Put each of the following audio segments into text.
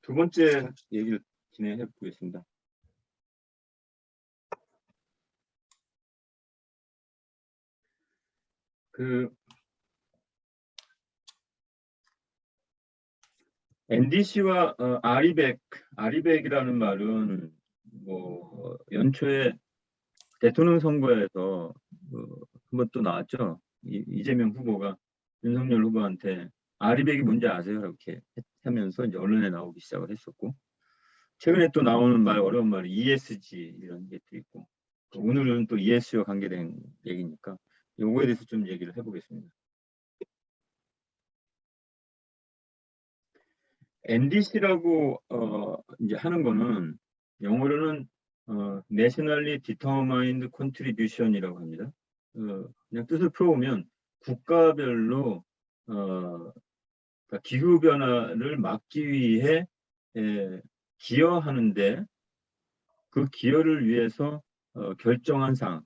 두 번째 얘기를 진행해 보겠습니다. NDC와 아리백이라는 말은 뭐 연초에 대통령 선거에서 한번 또 나왔죠. 이재명 후보가 윤석열 후보한테 아리백이 뭔지 아세요? 이렇게 하면서 이제 언론에 나오기 시작을 했었고, 최근에 또 나오는 말, 어려운 말이 ESG 이런 게 또 있고, 오늘은 또 ESG와 관계된 얘기니까 요거에 대해서 좀 얘기를 해보겠습니다. NDC라고 이제 하는 거는 영어로는 Nationally Determined Contribution이라고 합니다. 그냥 뜻을 풀어보면 국가별로 그러니까 기후 변화를 막기 위해 기여하는데 그 기여를 위해서 결정한 사항,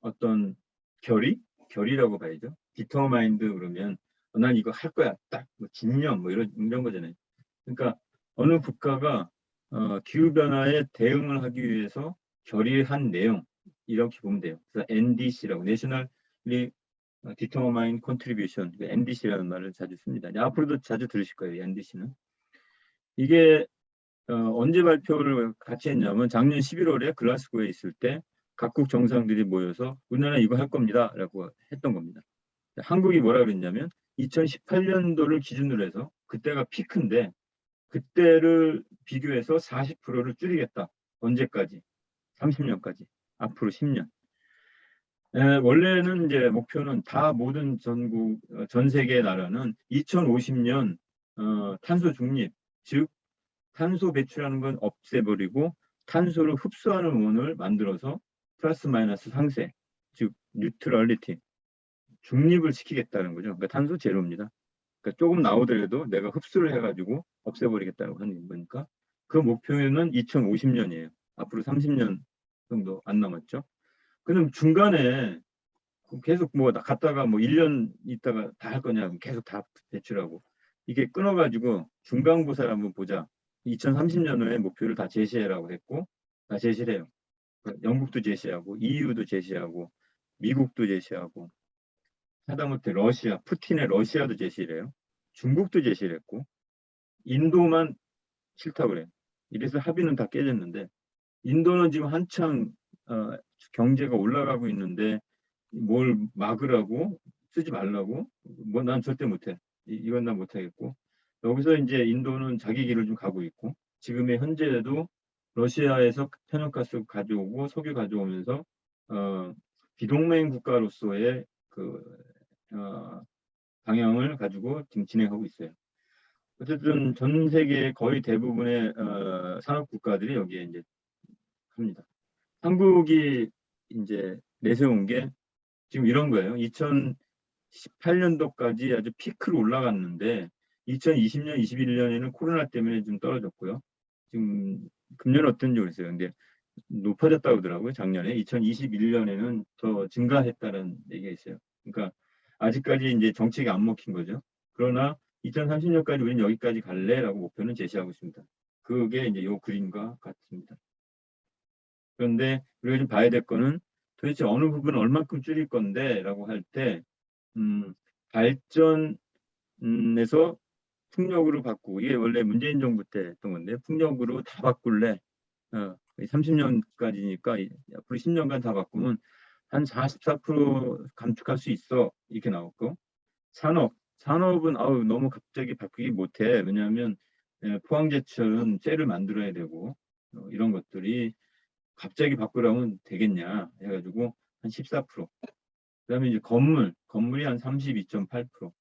어떤 결의라고 봐야죠. Determined 그러면 난 이거 할 거야, 딱 뭐 진념 뭐 이런 거잖아요. 그러니까 어느 국가가 기후 변화에 대응을 하기 위해서 결의한 내용 이렇게 보면 돼요. 그래서 NDC라고 National Determined Contribution, NDC라는 말을 자주 씁니다. 앞으로도 자주 들으실 거예요. NDC는 이게 언제 발표를 같이 했냐면 작년 11월에 글라스고에 있을 때 각국 정상들이 모여서 우리나라 이거 할 겁니다 라고 했던 겁니다. 한국이 뭐라 그랬냐면 2018년도를 기준으로 해서 그때가 피크인데 그때를 비교해서 40%를 줄이겠다. 언제까지? 30년까지. 앞으로 10년. 원래는 이제 목표는 다 모든 전 세계 나라는 2050년 탄소 중립, 즉 탄소 배출하는 건 없애버리고 탄소를 흡수하는 원을 만들어서 플러스 마이너스 상쇄, 즉 뉴트럴리티, 중립을 시키겠다는 거죠. 그러니까 탄소 제로입니다. 그러니까 조금 나오더라도 내가 흡수를 해가지고 없애버리겠다고 하는 거니까 그 목표는 2050년이에요. 앞으로 30년 정도 안 남았죠. 그럼 중간에 계속 뭐 갔다가 뭐 1년 있다가 다 할 거냐, 계속 다 배출하고 이게 끊어가지고 중간고사를 한번 보자. 2030년에 목표를 다 제시해라고 했고 다 제시를 해요. 영국도 제시하고 EU도 제시하고 미국도 제시하고 하다못해 푸틴의 러시아도 제시를 해요. 중국도 제시를 했고 인도만 싫다고 그래요. 이래서 합의는 다 깨졌는데 인도는 지금 한창 경제가 올라가고 있는데 뭘 막으라고 쓰지 말라고 뭐 난 절대 못해. 이건 난 못하겠고 여기서 이제 인도는 자기 길을 좀 가고 있고 지금의 현재에도 러시아에서天然가스 가져오고 석유 가져오면서 비동맹 국가로서의 방향을 가지고 지금 진행하고 있어요. 어쨌든 전 세계 거의 대부분의 산업 국가들이 여기에 이제 합니다. 한국이 이제 내세운 게 지금 이런 거예요. 2018년도까지 아주 피크로 올라갔는데 2020년, 21년에는 코로나 때문에 좀 떨어졌고요. 지금 금년 어떤지 모르겠어요. 근데 높아졌다고 하더라고요. 작년에 2021년에는 더 증가했다는 얘기가 있어요. 그러니까 아직까지 이제 정책이 안 먹힌 거죠. 그러나 2030년까지 우리는 여기까지 갈래라고 목표는 제시하고 있습니다. 그게 이제 요 그림과 같습니다. 그런데 우리가 좀 봐야 될 거는 도대체 어느 부분을 얼만큼 줄일 건데 라고 할 때 발전에서 풍력으로 바꾸고 이게 원래 문재인 정부 때 했던 건데 풍력으로 다 바꿀래 30년까지니까 앞으로 10년간 다 바꾸면 한 44% 감축할 수 있어 이렇게 나왔고 산업은 너무 갑자기 바꾸기 못해. 왜냐하면 포항제철은 쇠를 만들어야 되고 이런 것들이 갑자기 바꾸라면 되겠냐 해가지고 한 14%. 그다음에 이제 건물이 한 32.8%.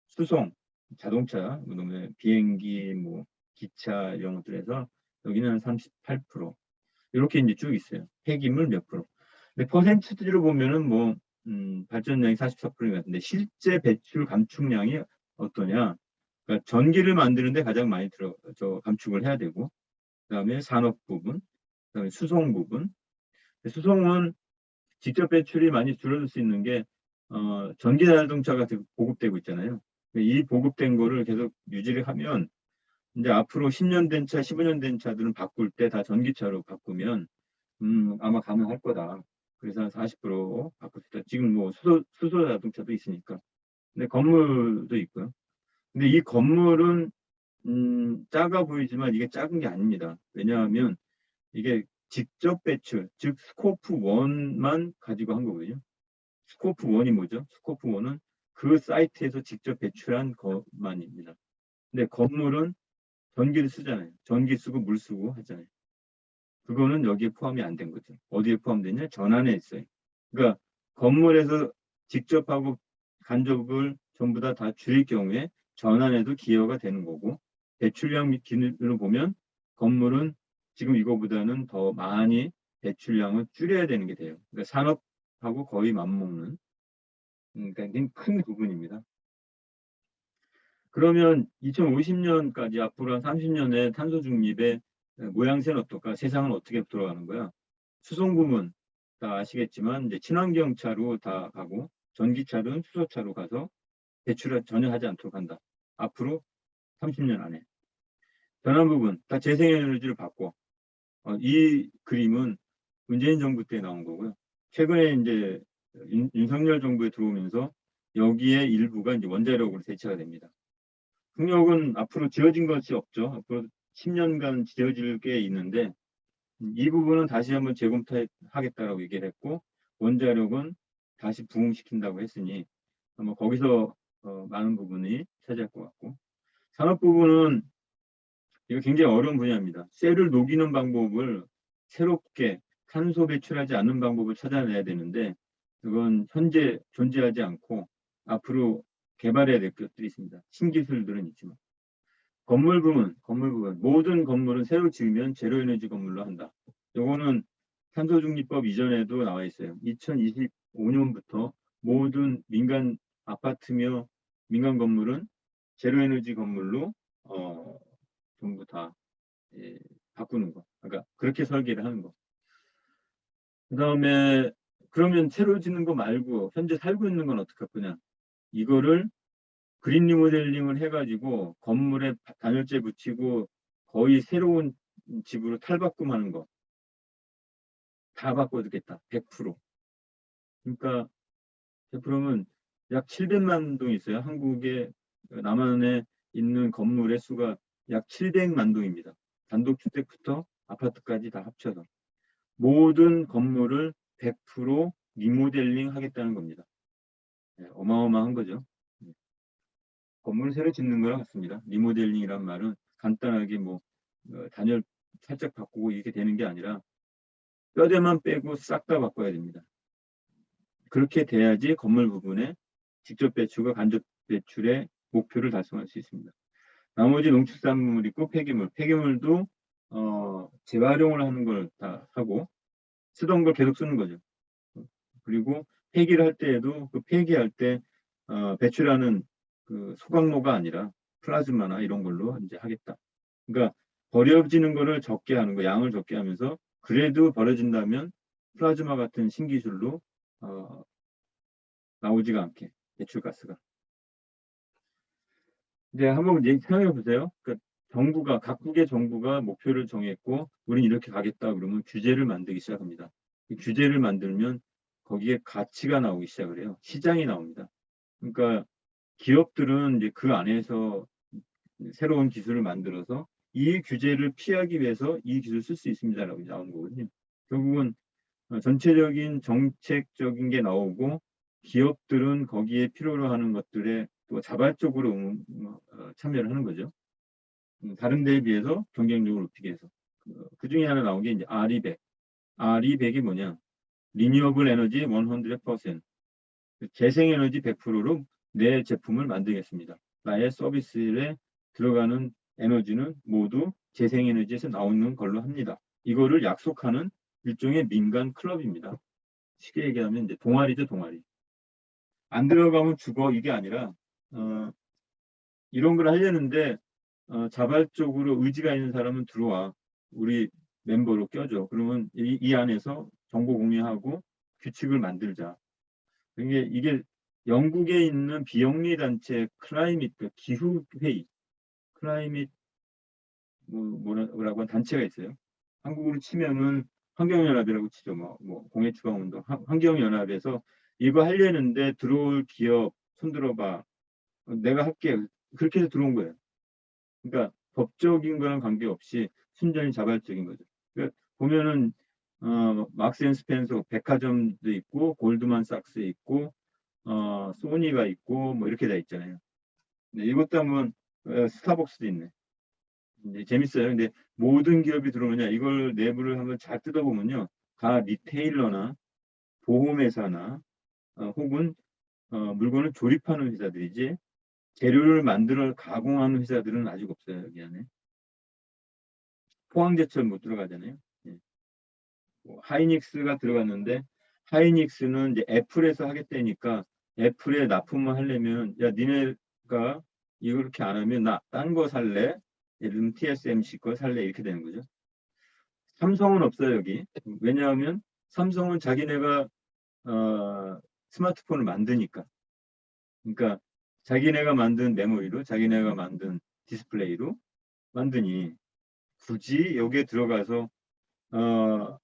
수송, 자동차, 비행기, 뭐 기차 이런 것들에서 여기는 한 38%. 이렇게 이제 쭉 있어요. 폐기물 몇 프로. 근데 퍼센트지로 보면은 뭐 발전량이 44%인 것 같은데 실제 배출 감축량이 어떠냐? 그러니까 전기를 만드는데 가장 많이 감축을 해야 되고, 그다음에 산업 부분, 그다음에 수송 부분. 수송은 직접 배출이 많이 줄어들 수 있는 게 전기 자동차가 보급되고 있잖아요. 이 보급된 거를 계속 유지를 하면 이제 앞으로 10년 된 차, 15년 된 차들은 바꿀 때 다 전기차로 바꾸면 아마 가능할 거다. 그래서 한 40% 바꿀 수 있다. 지금 뭐 수소 자동차도 있으니까. 근데 건물도 있고요. 근데 이 건물은 작아 보이지만 이게 작은 게 아닙니다. 왜냐하면 이게 직접 배출, 즉 스코프 1만 가지고 한 거거든요. 스코프 1이 뭐죠? 스코프 1은 그 사이트에서 직접 배출한 것만입니다. 근데 건물은 전기를 쓰잖아요. 전기 쓰고 물 쓰고 하잖아요. 그거는 여기에 포함이 안 된 거죠. 어디에 포함되냐? 전환에 있어요. 그러니까 건물에서 직접 하고 간접을 전부 다 줄일 경우에 전환에도 기여가 되는 거고, 배출량 기준으로 보면 건물은 지금 이거보다는 더 많이 배출량을 줄여야 되는 게 돼요. 그러니까 산업하고 거의 맞먹는 굉장히 큰 부분입니다. 그러면 2050년까지 앞으로 한 30년의 탄소 중립의 모양새는 어떨까? 세상은 어떻게 돌아가는 거야? 수송구문 다 아시겠지만 이제 친환경차로 다 가고 전기차는 수소차로 가서 배출을 전혀 하지 않도록 한다. 앞으로 30년 안에. 변한 부분 다 재생에너지를 바꿔. 이 그림은 문재인 정부 때 나온 거고요. 최근에 이제 윤석열 정부에 들어오면서 여기에 일부가 이제 원자력으로 대체가 됩니다. 풍력은 앞으로 지어진 것이 없죠. 앞으로 10년간 지어질 게 있는데 이 부분은 다시 한번 재검토하겠다라고 얘기를 했고 원자력은 다시 부흥시킨다고 했으니 아마 거기서 많은 부분이 차지할 것 같고 산업 부분은 이거 굉장히 어려운 분야입니다. 쇠를 녹이는 방법을 새롭게 탄소 배출하지 않는 방법을 찾아내야 되는데 그건 현재 존재하지 않고 앞으로 개발해야 될 것들이 있습니다. 신기술들은 있지만 건물 부분 모든 건물은 새로 지으면 제로에너지 건물로 한다. 요거는 탄소중립법 이전에도 나와 있어요. 2025년부터 모든 민간 아파트며 민간 건물은 제로에너지 건물로 전부 다 바꾸는 거. 그러니까 그렇게 설계를 하는 거. 그다음에 그러면 새로 짓는 거 말고 현재 살고 있는 건 어떻게 할 거냐? 이거를 그린 리모델링을 해가지고 건물에 단열재 붙이고 거의 새로운 집으로 탈바꿈하는 거 다 바꿔주겠다. 100%. 그러니까 100%면 약 700만 동이 있어요. 한국에 남한에 있는 건물의 수가 약 700만 동입니다. 단독주택부터 아파트까지 다 합쳐서 모든 건물을 100% 리모델링 하겠다는 겁니다. 네, 어마어마한 거죠. 네. 건물을 새로 짓는 거랑 같습니다. 리모델링이란 말은 간단하게 뭐 단열 살짝 바꾸고 이렇게 되는 게 아니라 뼈대만 빼고 싹 다 바꿔야 됩니다. 그렇게 돼야지 건물 부분에 직접 배출과 간접 배출의 목표를 달성할 수 있습니다. 나머지 농축산물 있고 폐기물도 재활용을 하는 걸 다 하고 쓰던 걸 계속 쓰는 거죠. 그리고 폐기를 할 때에도 그 폐기할 때 배출하는 그 소각로가 아니라 플라즈마나 이런 걸로 이제 하겠다. 그러니까 버려지는 거를 적게 하는 거, 양을 적게 하면서 그래도 버려진다면 플라즈마 같은 신기술로 나오지가 않게 배출가스가. 이제 한번 생각해 보세요. 그러니까 각국의 정부가 목표를 정했고 우린 이렇게 가겠다 그러면 규제를 만들기 시작합니다. 규제를 만들면 거기에 가치가 나오기 시작을 해요. 시장이 나옵니다. 그러니까 기업들은 이제 그 안에서 새로운 기술을 만들어서 이 규제를 피하기 위해서 이 기술을 쓸 수 있습니다라고 나온 거거든요. 결국은 전체적인 정책적인 게 나오고 기업들은 거기에 필요로 하는 것들에 또 자발적으로 참여를 하는 거죠. 다른 데에 비해서 경쟁력을 높이기 위해서. 그 중에 하나 나온 게 이제 RE100. RE100이 뭐냐? 리뉴어블 에너지 100%. 재생에너지 100%로 내 제품을 만들겠습니다. 나의 서비스에 들어가는 에너지는 모두 재생에너지에서 나오는 걸로 합니다. 이거를 약속하는 일종의 민간 클럽입니다. 쉽게 얘기하면 이제 동아리죠, 동아리. 안 들어가면 죽어 이게 아니라 이런 걸 하려는데 자발적으로 의지가 있는 사람은 들어와. 우리 멤버로 껴줘. 그러면 이 안에서 정보 공유하고 규칙을 만들자. 이게 영국에 있는 비영리 단체 클라이밋 기후 회의, 클라이밋 뭐라고 하는 단체가 있어요. 한국으로 치면은 환경연합이라고 치죠. 뭐 공해추방운동, 환경연합에서 이거 하려는데 들어올 기업 손들어봐. 내가 할게. 그렇게 해서 들어온 거예요. 그러니까 법적인 거랑 관계없이 순전히 자발적인 거죠. 그러니까 보면은 막스 앤 스펜서 백화점도 있고 골드만삭스 있고 소니가 있고 뭐 이렇게 돼 있잖아요. 네, 이것도 한번 스타벅스도 있네. 이제 재밌어요. 근데 모든 기업이 들어오느냐 이걸 내부를 한번 잘 뜯어보면요. 다 리테일러나 보험회사나 혹은 물건을 조립하는 회사들이지 재료를 만들어 가공하는 회사들은 아직 없어요. 여기 안에. 포항제철 못 들어가잖아요. 예. 뭐 하이닉스가 들어갔는데 하이닉스는 이제 애플에서 하겠다니까 애플에 납품을 하려면 야 니네가 이거 그렇게 안 하면 나 딴 거 살래? 예를 들면 TSMC 거 살래? 이렇게 되는 거죠. 삼성은 없어요 여기. 왜냐하면 삼성은 자기네가 스마트폰을 만드니까. 그러니까 자기네가 만든 메모리로 자기네가 만든 디스플레이로 만드니 굳이 여기에 들어가서 어,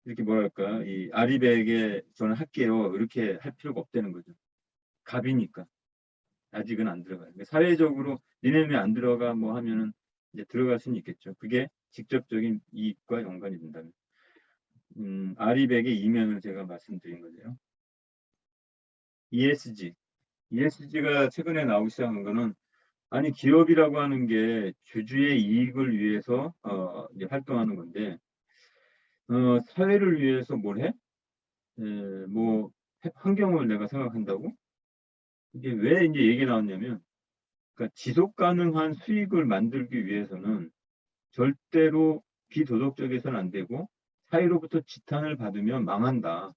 이렇게 뭐랄까 이 아리백에 저는 할게요 이렇게 할 필요가 없다는 거죠. 갑이니까 아직은 안 들어가요. 사회적으로 니네는 안 들어가 뭐 하면은 이제 들어갈 수는 있겠죠. 그게 직접적인 이익과 연관이 된다면 아리백의 이면을 제가 말씀드린 거죠. ESG가 최근에 나오기 시작한 거는 아니 기업이라고 하는 게 주주의 이익을 위해서 이제 활동하는 건데 사회를 위해서 뭘 해? 뭐 환경을 내가 생각한다고? 이게 왜 이제 얘기 나왔냐면, 그러니까 지속 가능한 수익을 만들기 위해서는 절대로 비도덕적이서는 안 되고 사회로부터 지탄을 받으면 망한다.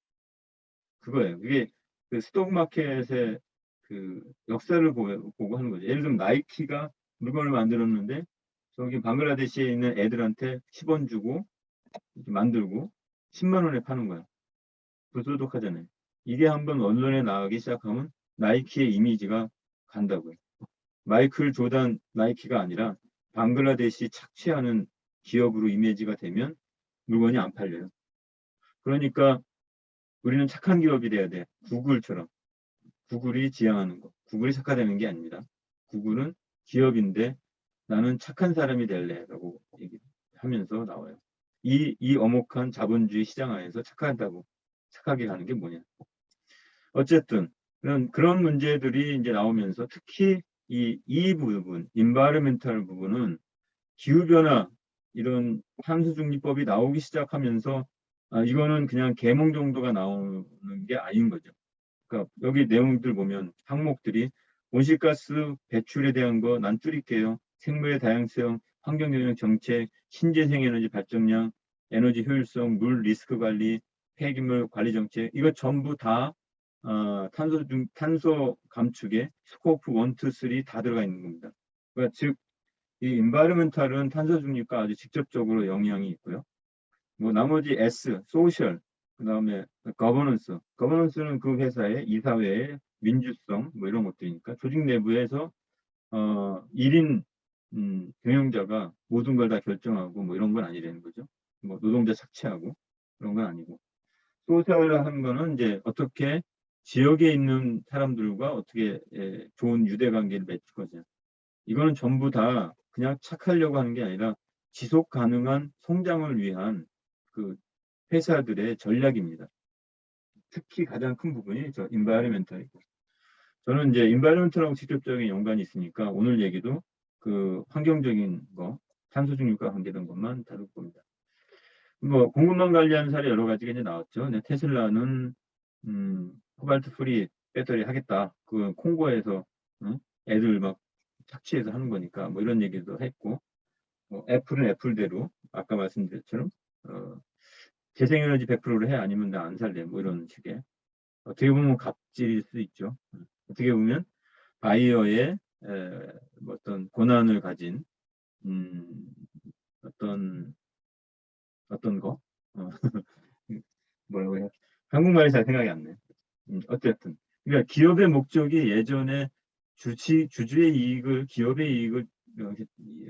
그거예요. 그게 그 스톡 마켓의 그 역사를 보고 하는 거죠. 예를 들면 나이키가 물건을 만들었는데 저기 방글라데시에 있는 애들한테 10원 주고 이렇게 만들고 10만 원에 파는 거야. 부도덕하잖아요. 이게 한번 언론에 나가기 시작하면 나이키의 이미지가 간다고요. 마이클 조단 나이키가 아니라 방글라데시 착취하는 기업으로 이미지가 되면 물건이 안 팔려요. 그러니까 우리는 착한 기업이 돼야 돼. 구글처럼. 구글이 지향하는 거. 구글이 착화되는 게 아닙니다. 구글은 기업인데 나는 착한 사람이 될래 라고 얘기하면서 나와요. 이 엄혹한 자본주의 시장 안에서 착하게 가는 게 뭐냐. 어쨌든 그런 문제들이 이제 나오면서 특히 이 부분, 인바이러멘탈 부분은 기후변화 이런 탄소중립법이 나오기 시작하면서 이거는 그냥 계몽 정도가 나오는 게 아닌 거죠. 그러니까 여기 내용들 보면 항목들이 온실가스 배출에 대한 거 난 줄일게요. 생물의 다양성, 환경영향 정책, 신재생에너지 발전량, 에너지 효율성, 물 리스크 관리, 폐기물 관리 정책 이거 전부 다 탄소 감축에 스코프 1, 2, 3 다 들어가 있는 겁니다. 그러니까 즉 이 인바이러멘탈은 탄소 중립과 아주 직접적으로 영향이 있고요. 뭐 나머지 S, 소셜, 그다음에 거버넌스는 그 회사의 이사회의 민주성 뭐 이런 것들이니까 조직 내부에서 1인 경영자가 모든 걸 다 결정하고 뭐 이런 건 아니라는 거죠. 뭐 노동자 착취하고 그런 건 아니고 소셜을 하는 거는 이제 어떻게 지역에 있는 사람들과 어떻게 좋은 유대 관계를 맺을 거냐. 이거는 전부 다 그냥 착하려고 하는 게 아니라 지속 가능한 성장을 위한 그 회사들의 전략입니다. 특히 가장 큰 부분이 저 인바이러멘탈이고 저는 이제 인바이러멘탈하고 직접적인 연관이 있으니까 오늘 얘기도 그 환경적인 거 탄소 중립과 관계된 것만 다룰 겁니다. 뭐 공급망 관리하는 사례 여러 가지가 이제 나왔죠. 네, 테슬라는 코발트 프리 배터리 하겠다. 그 콩고에서 애들 막 착취해서 하는 거니까 뭐 이런 얘기도 했고 애플은 애플대로 아까 말씀드린 것처럼 재생에너지 100%를 해 아니면 나 안 살래 뭐 이런 식의 어떻게 보면 갑질일 수 있죠. 어떻게 보면 바이어의 뭐 어떤 고난을 가진 음, 어떤 거 뭐라고 해야 한국말이 잘 생각이 안 나. 어쨌든 그러니까 기업의 목적이 예전에 주주의 이익을 기업의 이익을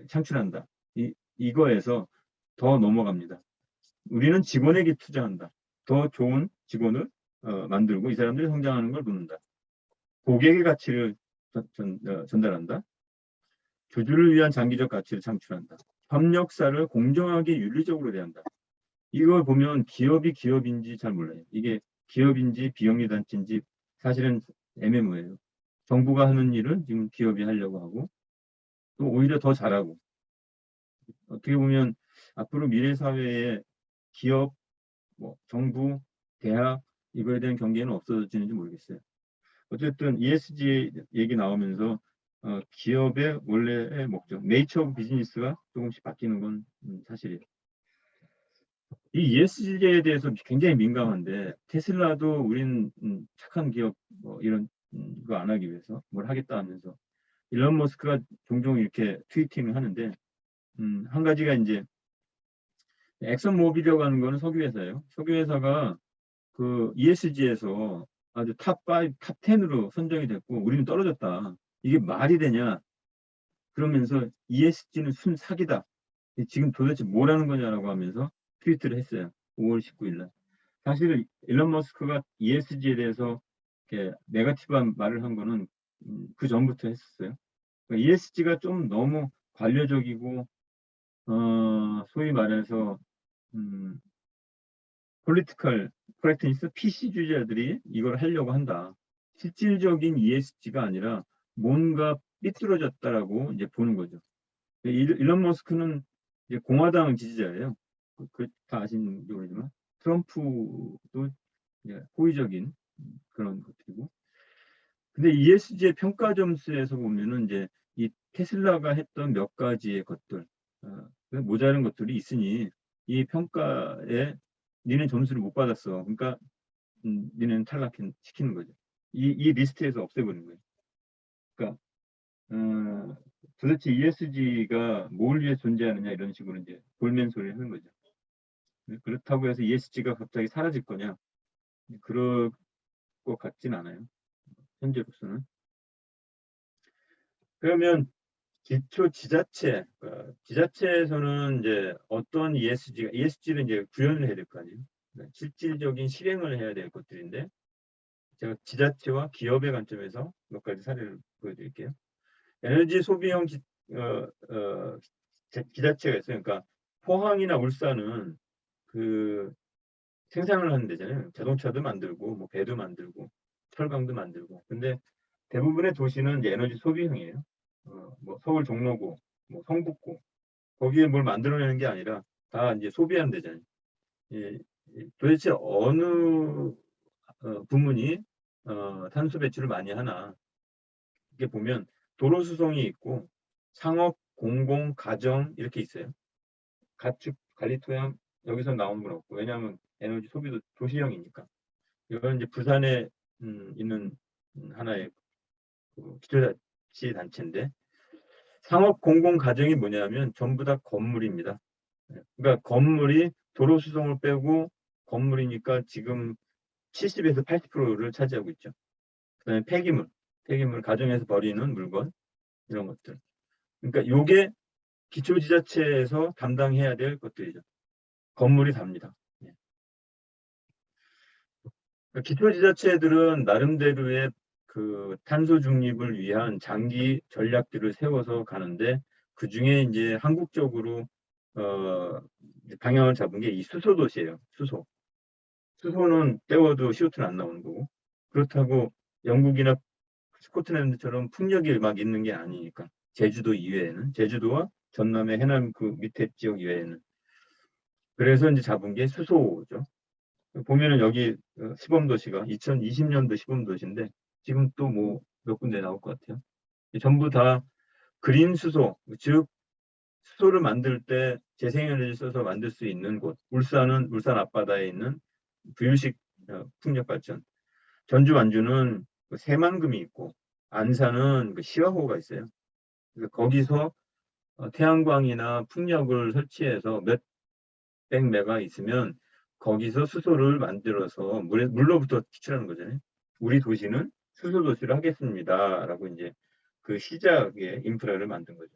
창출한다. 이거에서 더 넘어갑니다. 우리는 직원에게 투자한다. 더 좋은 직원을 만들고 이 사람들이 성장하는 걸 돕는다. 고객의 가치를 전달한다. 교주를 위한 장기적 가치를 창출한다. 협력사를 공정하게 윤리적으로 대한다. 이걸 보면 기업이 기업인지 잘 몰라요. 이게 기업인지 비영리 단체인지 사실은 애매모호해요. 정부가 하는 일을 지금 기업이 하려고 하고 또 오히려 더 잘하고 어떻게 보면 앞으로 미래 사회에 기업, 뭐 정부, 대학 이거에 대한 경계는 없어지는지 모르겠어요. 어쨌든 ESG 얘기 나오면서 기업의 원래의 목적, 네이처 오브 비즈니스가 조금씩 바뀌는 건 사실이에요. 이 ESG에 대해서 굉장히 민감한데 테슬라도 우린 착한 기업 뭐 이런 거 안 하기 위해서 뭘 하겠다 하면서 일론 머스크가 종종 이렇게 트위팅을 하는데 한 가지가 이제 엑선 모빌이라고 하는 거는 석유 회사예요. 석유 회사가 그 ESG에서 아주 탑5, 탑10으로 선정이 됐고 우리는 떨어졌다. 이게 말이 되냐? 그러면서 ESG는 순 사기다. 지금 도대체 뭐라는 거냐라고 하면서 트위트를 했어요. 5월 19일 날. 사실 일론 머스크가 ESG에 대해서 이렇게 네거티브한 말을 한 거는 그 전부터 했었어요. 그러니까 ESG가 좀 너무 관료적이고 소위 말해서 폴리티컬 커렉트니스 PC주의자들이 이걸 하려고 한다. 실질적인 ESG가 아니라 뭔가 삐뚤어졌다라고 이제 보는 거죠. 일론 머스크는 이제 공화당 지지자예요. 다 아시는지 모르지만 트럼프도 이제 호의적인 그런 것들이고. 근데 ESG의 평가 점수에서 보면은 이제 이 테슬라가 했던 몇 가지의 것들, 모자란 것들이 있으니 이 평가에 니는 점수를 못 받았어. 그러니까 니는 탈락시키는 거죠. 이 리스트에서 없애버리는 거예요. 그러니까 도대체 ESG가 뭘 위해 존재하느냐 이런 식으로 이제 볼멘 소리를 하는 거죠. 그렇다고 해서 ESG가 갑자기 사라질 거냐? 그럴 것 같진 않아요. 현재로서는. 그러면 기초 지자체, 지자체에서는 이제 어떤 ESG를 이제 구현을 해야 될 거 아니에요. 그러니까 실질적인 실행을 해야 될 것들인데 제가 지자체와 기업의 관점에서 몇 가지 사례를 보여드릴게요. 에너지 소비형 지자체가 있어요. 그러니까 포항이나 울산은 그 생산을 하는 데잖아요. 자동차도 만들고 뭐 배도 만들고 철강도 만들고. 근데 대부분의 도시는 이제 에너지 소비형이에요. 뭐 서울 종로구, 뭐 성북구 거기에 뭘 만들어내는 게 아니라 다 이제 소비하는 데잖아요. 예, 도대체 어느 부문이 탄소 배출을 많이 하나 이렇게 보면 도로 수송이 있고 상업, 공공, 가정 이렇게 있어요. 가축, 관리 토양 여기서 나오는 건 없고 왜냐하면 에너지 소비도 도시형이니까. 이건 이제 부산에 있는 하나의 그 기초자치 단체인데 상업, 공공, 가정이 뭐냐면 전부 다 건물입니다. 그러니까 건물이 도로 수송을 빼고 건물이니까 지금 70에서 80%를 차지하고 있죠. 그다음에 폐기물 가정에서 버리는 물건 이런 것들. 그러니까 요게 기초지자체에서 담당해야 될 것들이죠. 건물이 답니다. 그러니까 기초지자체들은 나름대로의 그 탄소 중립을 위한 장기 전략들을 세워서 가는데 그 중에 이제 한국적으로 방향을 잡은 게 이 수소 도시예요. 수소는 때워도 CO2는 안 나오는 거고 그렇다고 영국이나 스코틀랜드처럼 풍력이 막 있는 게 아니니까 제주도 이외에는 제주도와 전남의 해남 그 밑에 지역 이외에는 그래서 이제 잡은 게 수소죠. 보면은 여기 시범도시가 2020년도 시범도시인데 지금 또 뭐 몇 군데 나올 것 같아요. 전부 다 그린 수소, 즉 수소를 만들 때 재생에너지 써서 만들 수 있는 곳. 울산은 울산 앞바다에 있는 부유식 풍력발전. 전주 완주는 새만금이 있고 안산은 그 시화호가 있어요. 그래서 거기서 태양광이나 풍력을 설치해서 몇백 메가 있으면 거기서 수소를 만들어서 물로부터 추출하는 거잖아요. 우리 도시는 수소 도시를 하겠습니다라고 이제 그 시작의 인프라를 만든 거죠.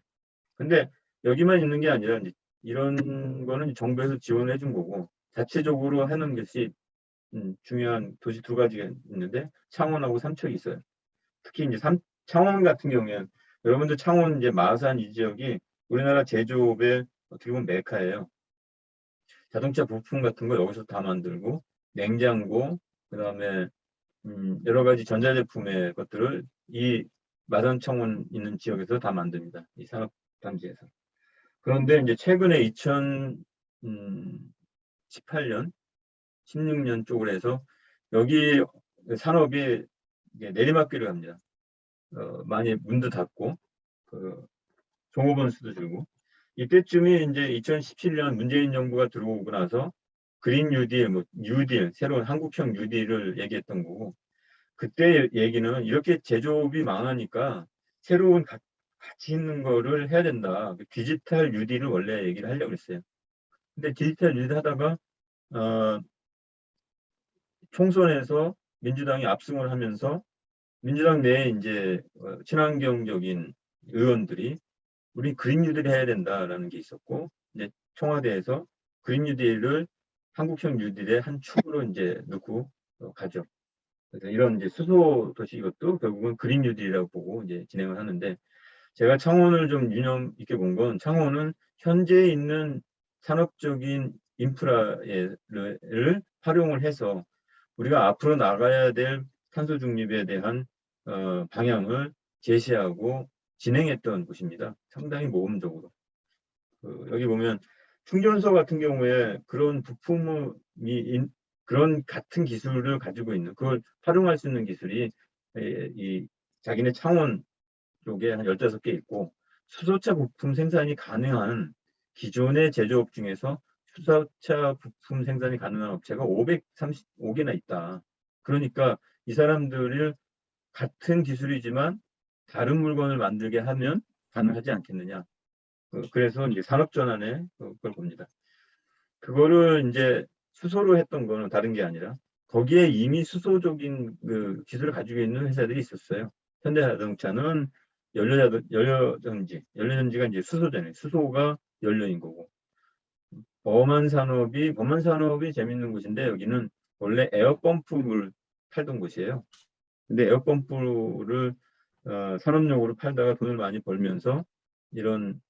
근데 여기만 있는 게 아니라 이제 이런 거는 정부에서 지원을 해준 거고 자체적으로 하는 것이 중요한 도시 두 가지가 있는데 창원하고 삼척이 있어요. 특히 이제 창원 같은 경우에는 여러분들 창원 이제 마산 이 지역이 우리나라 제조업의 어떻게 보면 메카예요. 자동차 부품 같은 거 여기서 다 만들고 냉장고 그다음에 여러 가지 전자제품의 것들을 이 마산 창원 있는 지역에서 다 만듭니다. 이 산업 단지에서. 그런데 이제 최근에 2018년, 16년 쪽으로 해서 여기 산업이 내리막길을 갑니다. 많이 문도 닫고 그 종업원 수도 줄고 이때쯤이 이제 2017년 문재인 정부가 들어오고 나서 그린 뉴딜, 뭐 뉴딜, 새로운 한국형 뉴딜을 얘기했던 거고 그때 얘기는 이렇게 제조업이 망하니까 새로운 가치 있는 거를 해야 된다. 디지털 뉴딜을 원래 얘기를 하려고 했어요. 근데 디지털 뉴딜 하다가 총선에서 민주당이 압승을 하면서 민주당 내에 이제 친환경적인 의원들이 우리 그린 뉴딜 해야 된다라는 게 있었고 이제 청와대에서 그린 뉴딜을 한국형 뉴딜의 한 축으로 이제 넣고 가죠. 그래서 이런 이제 수소 도시 이것도 결국은 그린 뉴딜이라고 보고 이제 진행을 하는데 제가 창원을 좀 유념 있게 본 건 창원은 현재 있는 산업적인 인프라를 활용을 해서 우리가 앞으로 나가야 될 탄소 중립에 대한 방향을 제시하고 진행했던 곳입니다. 상당히 모험적으로. 여기 보면 충전소 같은 경우에 그런 부품이 그런 같은 기술을 가지고 있는 그걸 활용할 수 있는 기술이 이 자기네 창원 쪽에 한 15개 있고 수소차 부품 생산이 가능한 기존의 제조업 중에서 수소차 부품 생산이 가능한 업체가 535개나 있다. 그러니까 이 사람들을 같은 기술이지만 다른 물건을 만들게 하면 가능하지 않겠느냐. 그래서 이제 산업전환에 그걸 봅니다. 그거를 이제 수소로 했던 거는 다른 게 아니라 거기에 이미 수소적인 그 기술을 가지고 있는 회사들이 있었어요. 현대자동차는 연료전지가 이제 수소잖아요. 수소가 연료인 거고. 범한 산업이 재밌는 곳인데 여기는 원래 에어펌프를 팔던 곳이에요. 근데 에어펌프를 산업용으로 팔다가 돈을 많이 벌면서 이런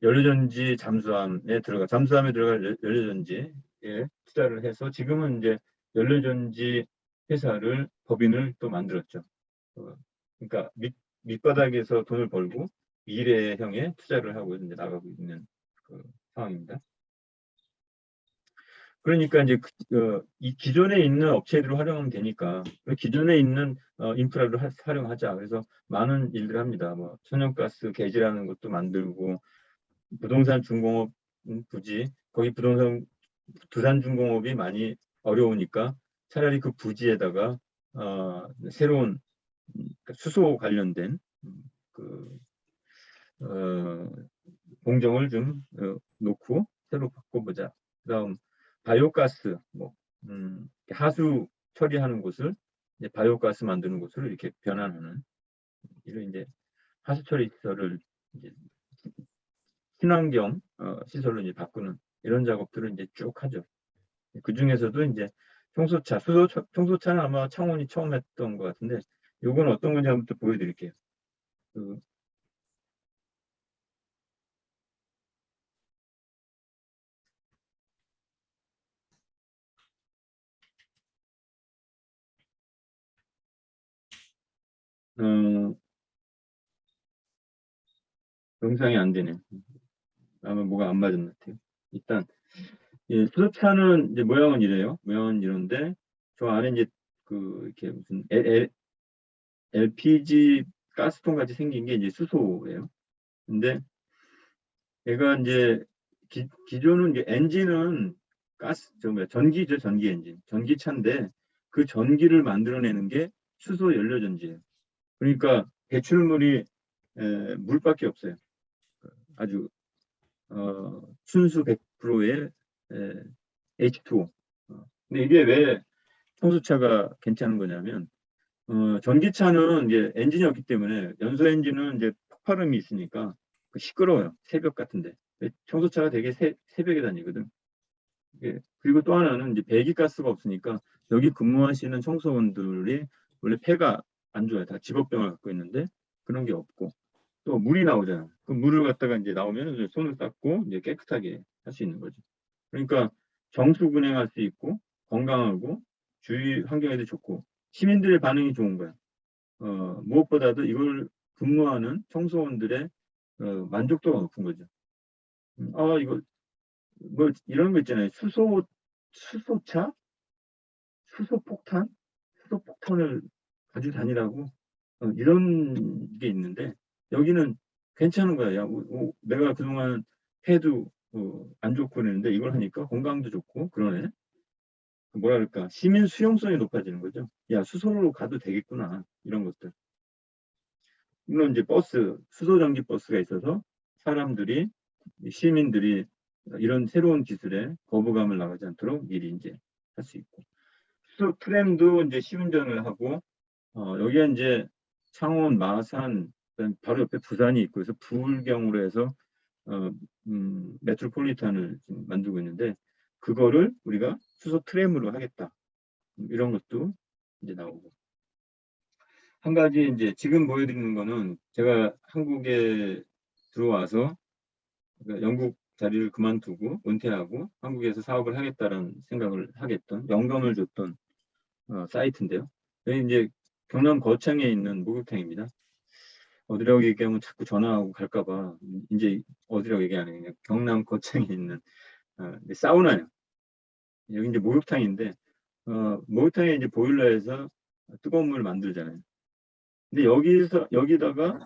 연료전지 잠수함에 들어갈 연료전지에 투자를 해서 지금은 이제 연료전지 회사를 법인을 또 만들었죠. 그러니까 밑바닥에서 돈을 벌고 미래형에 투자를 하고 이제 나가고 있는 그 상황입니다. 그러니까 이제 이 기존에 있는 업체들을 활용하면 되니까 기존에 있는 인프라를 활용하자. 그래서 많은 일들을 합니다. 뭐 천연가스 게지라는 것도 만들고 부동산 중공업 부지 거기 두산 중공업이 많이 어려우니까 차라리 그 부지에다가 새로운 수소 관련된 그 공정을 좀 놓고 새로 바꿔보자. 그다음 바이오가스 뭐 하수 처리하는 곳을 이제 바이오가스 만드는 곳으로 이렇게 변환하는 이런 이제 하수 처리 시설을 이제 친환경 시설로 이제 바꾸는 이런 작업들을 이제 쭉 하죠. 그 중에서도 이제 청소차는 아마 창원이 처음 했던 것 같은데, 요건 어떤 건지 한번 또 보여드릴게요. 그, 영상이 안 되네. 아마 뭐가 안 맞은 것 같아요. 일단 예, 수소차는 이제 모양은 이래요. 모양은 이런데 저 안에 이제 그 이렇게 무슨 LPG 가스통 같이 생긴 게 이제 수소예요. 근데 얘가 이제 기존은 이제 엔진은 전기죠, 전기 엔진, 전기차인데 그 전기를 만들어내는 게 수소 연료전지예요. 그러니까 배출물이 물밖에 없어요. 아주 순수 100%의 H2O. 근데 이게 왜 청소차가 괜찮은 거냐면 전기차는 이제 엔진이 없기 때문에 연소 엔진은 이제 폭발음이 있으니까 시끄러워요. 새벽 같은데. 청소차가 되게 새벽에 다니거든. 그리고 또 하나는 이제 배기가스가 없으니까 여기 근무하시는 청소원들이 원래 폐가 안 좋아요. 다 직업병을 갖고 있는데 그런 게 없고 또 물이 나오잖아. 그 물을 갖다가 이제 나오면 손을 닦고 이제 깨끗하게 할 수 있는 거죠. 그러니까 정수 운행할 수 있고 건강하고 주위 환경에도 좋고 시민들의 반응이 좋은 거야. 무엇보다도 이걸 근무하는 청소원들의 만족도가 높은 거죠. 이거 뭐 이런 거 있잖아요. 수소차, 수소폭탄을 가지고 다니라고 이런 게 있는데 여기는 괜찮은 거야. 야, 내가 그동안 폐도 안 좋고 그랬는데 이걸 하니까 건강도 좋고 그러네. 뭐랄까 시민 수용성이 높아지는 거죠. 야, 수소로 가도 되겠구나 이런 것들. 물론 이제 수소 전기 버스가 있어서 사람들이 시민들이 이런 새로운 기술에 거부감을 나가지 않도록 미리 이제 할 수 있고 수소 트램도 이제 시운전을 하고 여기에 이제 창원, 마산, 바로 옆에 부산이 있고 그래서 부울경으로 해서 메트로폴리탄을 지금 만들고 있는데 그거를 우리가 수소 트램으로 하겠다. 이런 것도 이제 나오고. 한 가지 이제 지금 보여드리는 거는 제가 한국에 들어와서 그러니까 영국 자리를 그만두고 은퇴하고 한국에서 사업을 하겠다는 생각을 하겠던 영감을 줬던 사이트인데요. 여기 이제 경남 거창에 있는 목욕탕입니다. 어디라고 얘기하면 자꾸 전화하고 갈까봐 이제 어디라고 얘기 안 해요. 그냥 경남 거창에 있는 사우나요. 여기 이제 목욕탕인데 목욕탕에 이제 보일러에서 뜨거운 물 만들잖아요. 근데 여기다가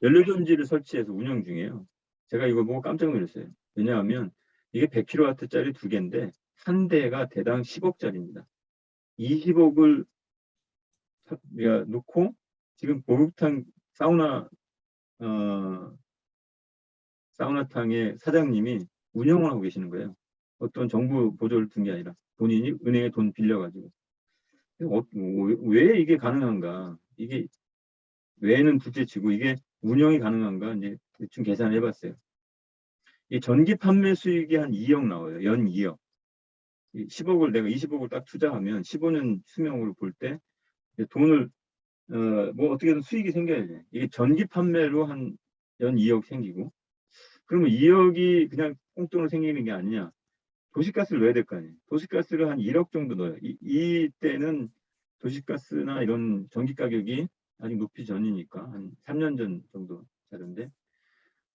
연료전지를 설치해서 운영 중이에요. 제가 이거 보고 깜짝 놀랐어요. 왜냐하면 이게 100kW짜리 두 개인데 한 대가 대당 10억짜리입니다. 20억을 놓고 지금 목욕탕 사우나탕의 사장님이 운영을 하고 계시는 거예요. 어떤 정부 보조를 둔 게 아니라 본인이 은행에 돈 빌려가지고. 왜 이게 가능한가? 이게 왜는 둘째치고 이게 운영이 가능한가? 이제 대충 계산을 해봤어요. 이 전기 판매 수익이 한 2억 나와요. 연 2억. 10억을 내가 20억을 딱 투자하면 15년 수명으로 볼 때 돈을 뭐 어떻게든 수익이 생겨야 돼. 이게 전기 판매로 한 연 2억 생기고 그러면 2억이 그냥 꽁돈으로 생기는 게 아니냐. 도시가스를 넣어야 될 거 아니에요. 도시가스를 한 1억 정도 넣어요. 이때는 도시가스나 이런 전기 가격이 아직 높기 전이니까 한 3년 전 정도 자료인데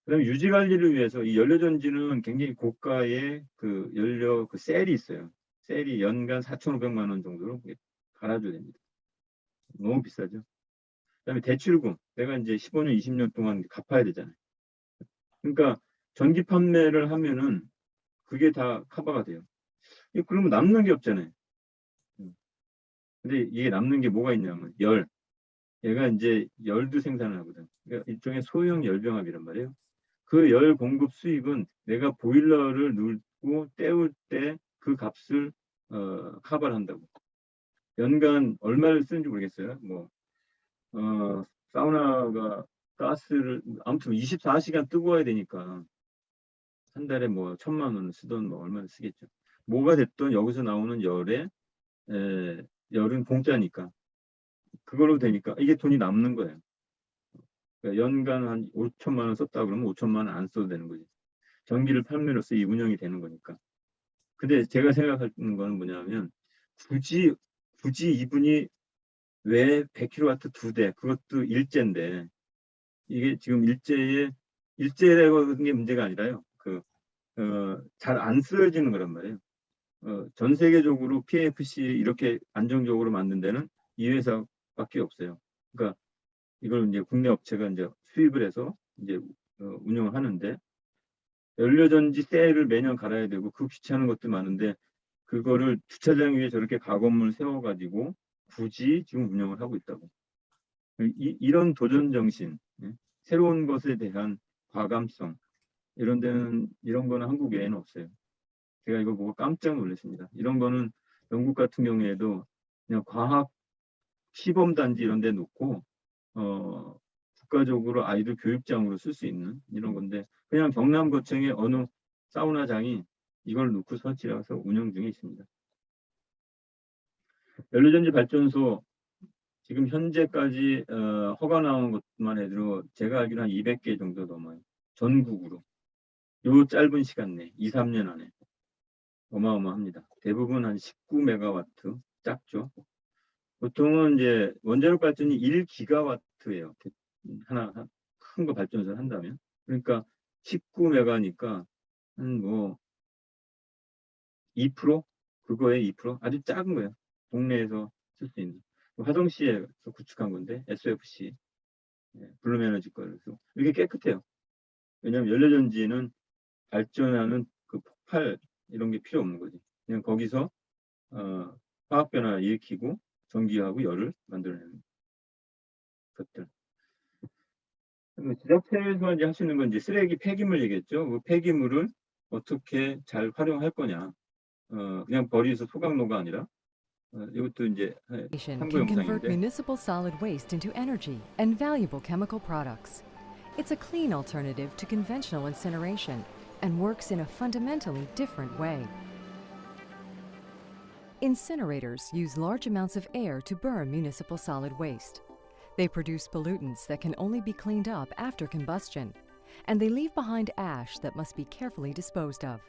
그다음에 유지 관리를 위해서 이 연료전지는 굉장히 고가의 그 연료 그 셀이 있어요. 셀이 연간 4,500만 원 정도로 갈아줘야 됩니다. 너무 비싸죠. 그다음에 대출금 내가 이제 15년, 20년 동안 갚아야 되잖아요. 그러니까 전기 판매를 하면은 그게 다 커버가 돼요. 그러면 남는 게 없잖아요. 근데 이게 남는 게 뭐가 있냐면 얘가 이제 열도 생산을 하거든. 그러니까 일종의 소형 열병합이란 말이에요. 그 열 공급 수익은 내가 보일러를 누르고 때울 때 그 값을 커버를 한다고. 연간 얼마를 쓰는지 모르겠어요. 사우나가 가스를 아무튼 24시간 뜨거워야 되니까 한 달에 뭐 1,000만 원 쓰던 뭐 얼마를 쓰겠죠. 뭐가 됐든 여기서 나오는 열은 공짜니까 그걸로 되니까 이게 돈이 남는 거예요. 그러니까 연간 한 5천만 원 썼다 그러면 5천만 원 안 써도 되는 거지. 전기를 판매로서 이 운영이 되는 거니까. 근데 제가 생각하는 거는 뭐냐면 굳이 이분이 왜 100kW 두 대, 그것도 일제인데 이게 지금 일제라고 하는 게 문제가 아니라요. 잘 안 쓰여지는 거란 말이에요. 전 세계적으로 PFC 이렇게 안정적으로 만든 데는 이 회사밖에 없어요. 그러니까 이걸 이제 국내 업체가 이제 수입을 해서 이제 운영을 하는데 연료전지 셀을 매년 갈아야 되고 그 귀찮은 것도 많은데 그거를 주차장 위에 저렇게 가건물 세워가지고 굳이 지금 운영을 하고 있다고. 이런 도전 정신, 새로운 것에 대한 과감성 이런 거는 한국에는 없어요. 제가 이거 보고 깜짝 놀랐습니다. 이런 거는 영국 같은 경우에도 그냥 과학 시범단지 이런 데 놓고 국가적으로 아이들 교육장으로 쓸 수 있는 이런 건데 그냥 경남고청의 어느 사우나장이 이걸 놓고 설치해서 운영 중에 있습니다. 연료전지 발전소 지금 현재까지 허가 나온 것만 해도 제가 알기로 한 200개 정도 넘어요. 전국으로. 요 짧은 시간 내 2, 3년 안에. 어마어마합니다. 대부분 한 19메가와트 작죠. 보통은 이제 원자력 발전이 1기가와트예요. 하나 큰 거 발전소를 한다면. 그러니까 19메가니까 한 뭐 2%? 그거의 2%? 아주 작은 거예요. 동네에서 쓸 수 있는. 화성시에서 구축한 건데 SFC 블룸에너지 거라서 이게 깨끗해요. 왜냐하면 연료전지는 발전하는 그 폭발 이런 게 필요 없는 거지. 그냥 거기서 화학 변화를 일으키고 전기하고 열을 만들어내는 것들. 지자체에서 이제 할 수 있는 건 이제 쓰레기 폐기물 얘기했죠. 그 폐기물을 어떻게 잘 활용할 거냐. 그냥 버려서 소각로가 아니라 이것도 이제 참고 Can convert 영상인데 municipal solid waste into energy and valuable chemical products. It's a clean alternative to conventional incineration and works in a fundamentally different way. Incinerators use large amounts of air to burn municipal solid waste. They produce pollutants that can only be cleaned up after combustion, and they leave behind ash that must be carefully disposed of.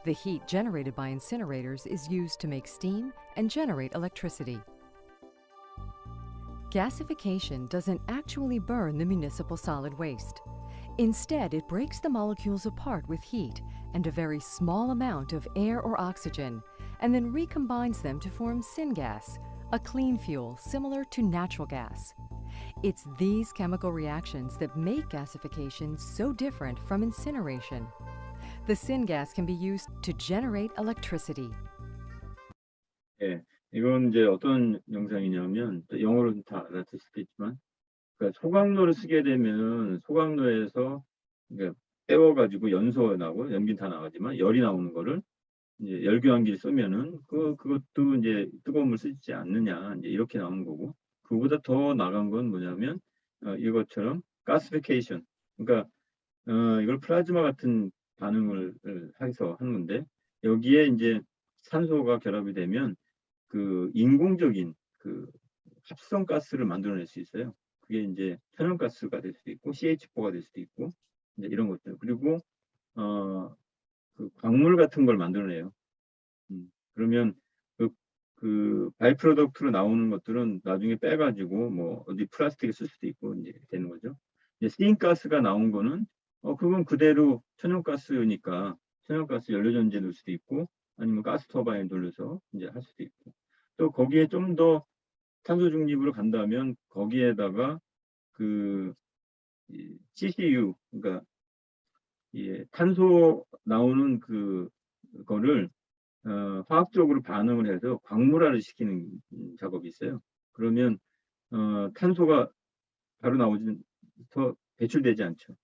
The heat generated by incinerators is used to make steam and generate electricity. Gasification doesn't actually burn the municipal solid waste. Instead, it breaks the molecules apart with heat and a very small amount of air or oxygen, and then recombines them to form syngas, a clean fuel similar to natural gas. It's these chemical reactions that make gasification so different from incineration. The syngas can be used to generate electricity. 예, 이건 이제 어떤 영상이냐면 또 영어로는 다 알아듣을 수도 있지만 그러니까 소각로를 쓰게 되면 소각로에서 그러니까 때워가지고 연소 나고 연기 다 나가지만 열이 나오는 거를 이제 열교환기를 쓰면은 그것도 이제 뜨거운 물 쓰지 않느냐 이제 이렇게 나오는 거고 그보다 더 나간 건 뭐냐면 이것처럼 가스피케이션 그러니까 이걸 플라즈마 같은 반응을 해서 하는 건데 여기에 이제 산소가 결합이 되면 그 인공적인 그 합성 가스를 만들어낼 수 있어요. 그게 이제 천연가스가 될 수도 있고 CH4가 될 수도 있고 이제 이런 것들 그리고 그 광물 같은 걸 만들어내요. 그러면 그 바이 프로덕트로 나오는 것들은 나중에 빼가지고 뭐 어디 플라스틱에 쓸 수도 있고 이제 되는 거죠. 이제 시인가스가 나온 거는 그건 그대로 천연가스니까 천연가스 연료전지에 넣을 수도 있고 아니면 가스 터바인 돌려서 이제 할 수도 있고 또 거기에 좀 더 탄소 중립으로 간다면 거기에다가 그 CCU 그러니까 탄소 나오는 그거를 화학적으로 반응을 해서 광물화를 시키는 작업이 있어요. 그러면 탄소가 바로 나오지 더 배출되지 않죠.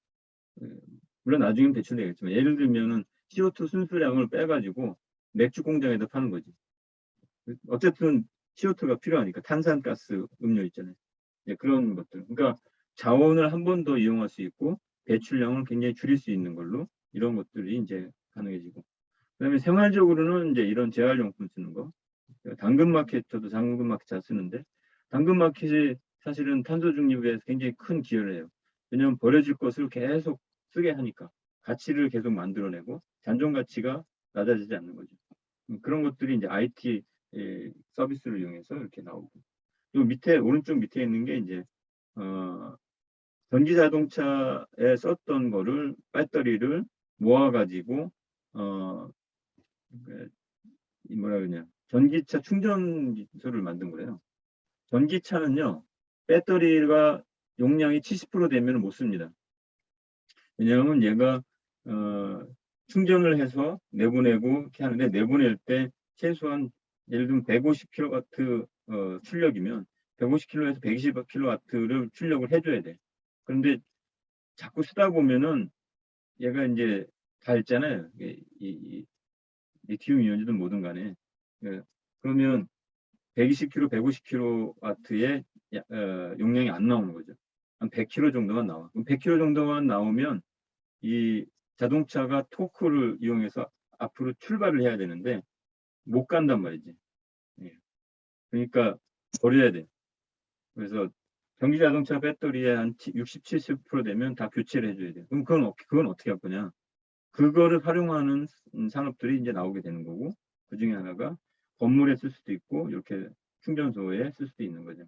물론 나중엔 배출되겠지만 예를 들면은 CO2 순수량을 빼가지고 맥주 공장에다 파는 거지. 어쨌든 CO2가 필요하니까 탄산가스 음료 있잖아요. 그런 것들. 그러니까 자원을 한 번 더 이용할 수 있고 배출량을 굉장히 줄일 수 있는 걸로 이런 것들이 이제 가능해지고. 그다음에 생활적으로는 이제 이런 재활용품 쓰는 거. 당근마켓 저도 당근마켓 잘 쓰는데 당근마켓이 사실은 탄소 중립에 굉장히 큰 기여를 해요. 왜냐하면 버려질 것을 계속 쓰게 하니까 가치를 계속 만들어내고 잔존 가치가 낮아지지 않는 거죠. 그런 것들이 이제 IT 서비스를 이용해서 이렇게 나오고. 요 밑에 오른쪽 밑에 있는 게 이제 전기 자동차에 썼던 거를 배터리를 모아가지고 뭐라 그러냐 전기차 충전소를 만든 거예요. 전기차는요 배터리가 용량이 70% 되면 못 씁니다. 왜냐하면 얘가 충전을 해서 내보내고 이렇게 하는데 내보낼 때 최소한 예를 들면 150kW 출력이면 150kW에서 120kW를 출력을 해줘야 돼. 그런데 자꾸 쓰다 보면은 얘가 이제 다 있잖아요. 이 리튬 이온이든 뭐든 간에. 그러면 120kW, 150kW의 용량이 안 나오는 거죠. 한 100km 정도만 나와. 그럼 100km 정도만 나오면 이 자동차가 토크를 이용해서 앞으로 출발을 해야 되는데 못 간단 말이지. 예. 그러니까 버려야 돼. 그래서 전기 자동차 배터리에 한 60, 70% 되면 다 교체를 해줘야 돼. 그럼 그건 어떻게 할 거냐? 그거를 활용하는 산업들이 이제 나오게 되는 거고, 그 중에 하나가 건물에 쓸 수도 있고, 이렇게 충전소에 쓸 수도 있는 거죠.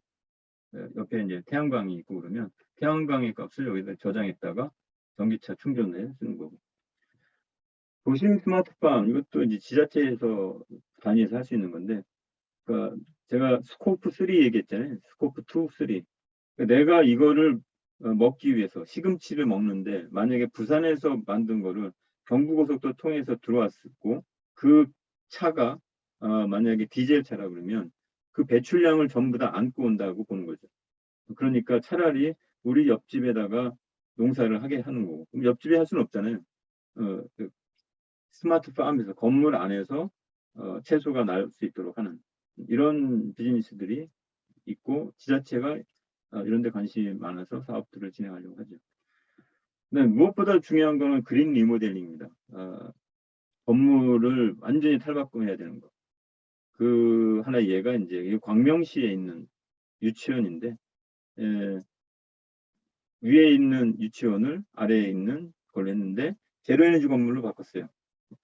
옆에 이제 태양광이 있고 그러면 태양광의 값을 여기다 저장했다가 전기차 충전에 쓰는 거고. 도심 스마트팜, 이것도 이제 지자체에서 단위에서 할 수 있는 건데, 그러니까 제가 스코프 3 얘기했잖아요. 스코프 2, 3. 내가 이거를 먹기 위해서 시금치를 먹는데 만약에 부산에서 만든 거를 경부고속도로 통해서 들어왔고 그 차가 만약에 디젤 차라 그러면 그 배출량을 전부 다 안고 온다고 보는 거죠. 그러니까 차라리 우리 옆집에다가 농사를 하게 하는 거고. 그럼 옆집에 할 수는 없잖아요. 그 스마트팜에서 건물 안에서 채소가 날 수 있도록 하는 이런 비즈니스들이 있고 지자체가 이런 데 관심이 많아서 사업들을 진행하려고 하죠. 네, 무엇보다 중요한 거는 그린 리모델링입니다. 건물을 완전히 탈바꿈해야 되는 거. 그 하나의 예가 이제 광명시에 있는 유치원인데 위에 있는 유치원을 아래에 있는 걸 했는데 제로에너지 건물로 바꿨어요.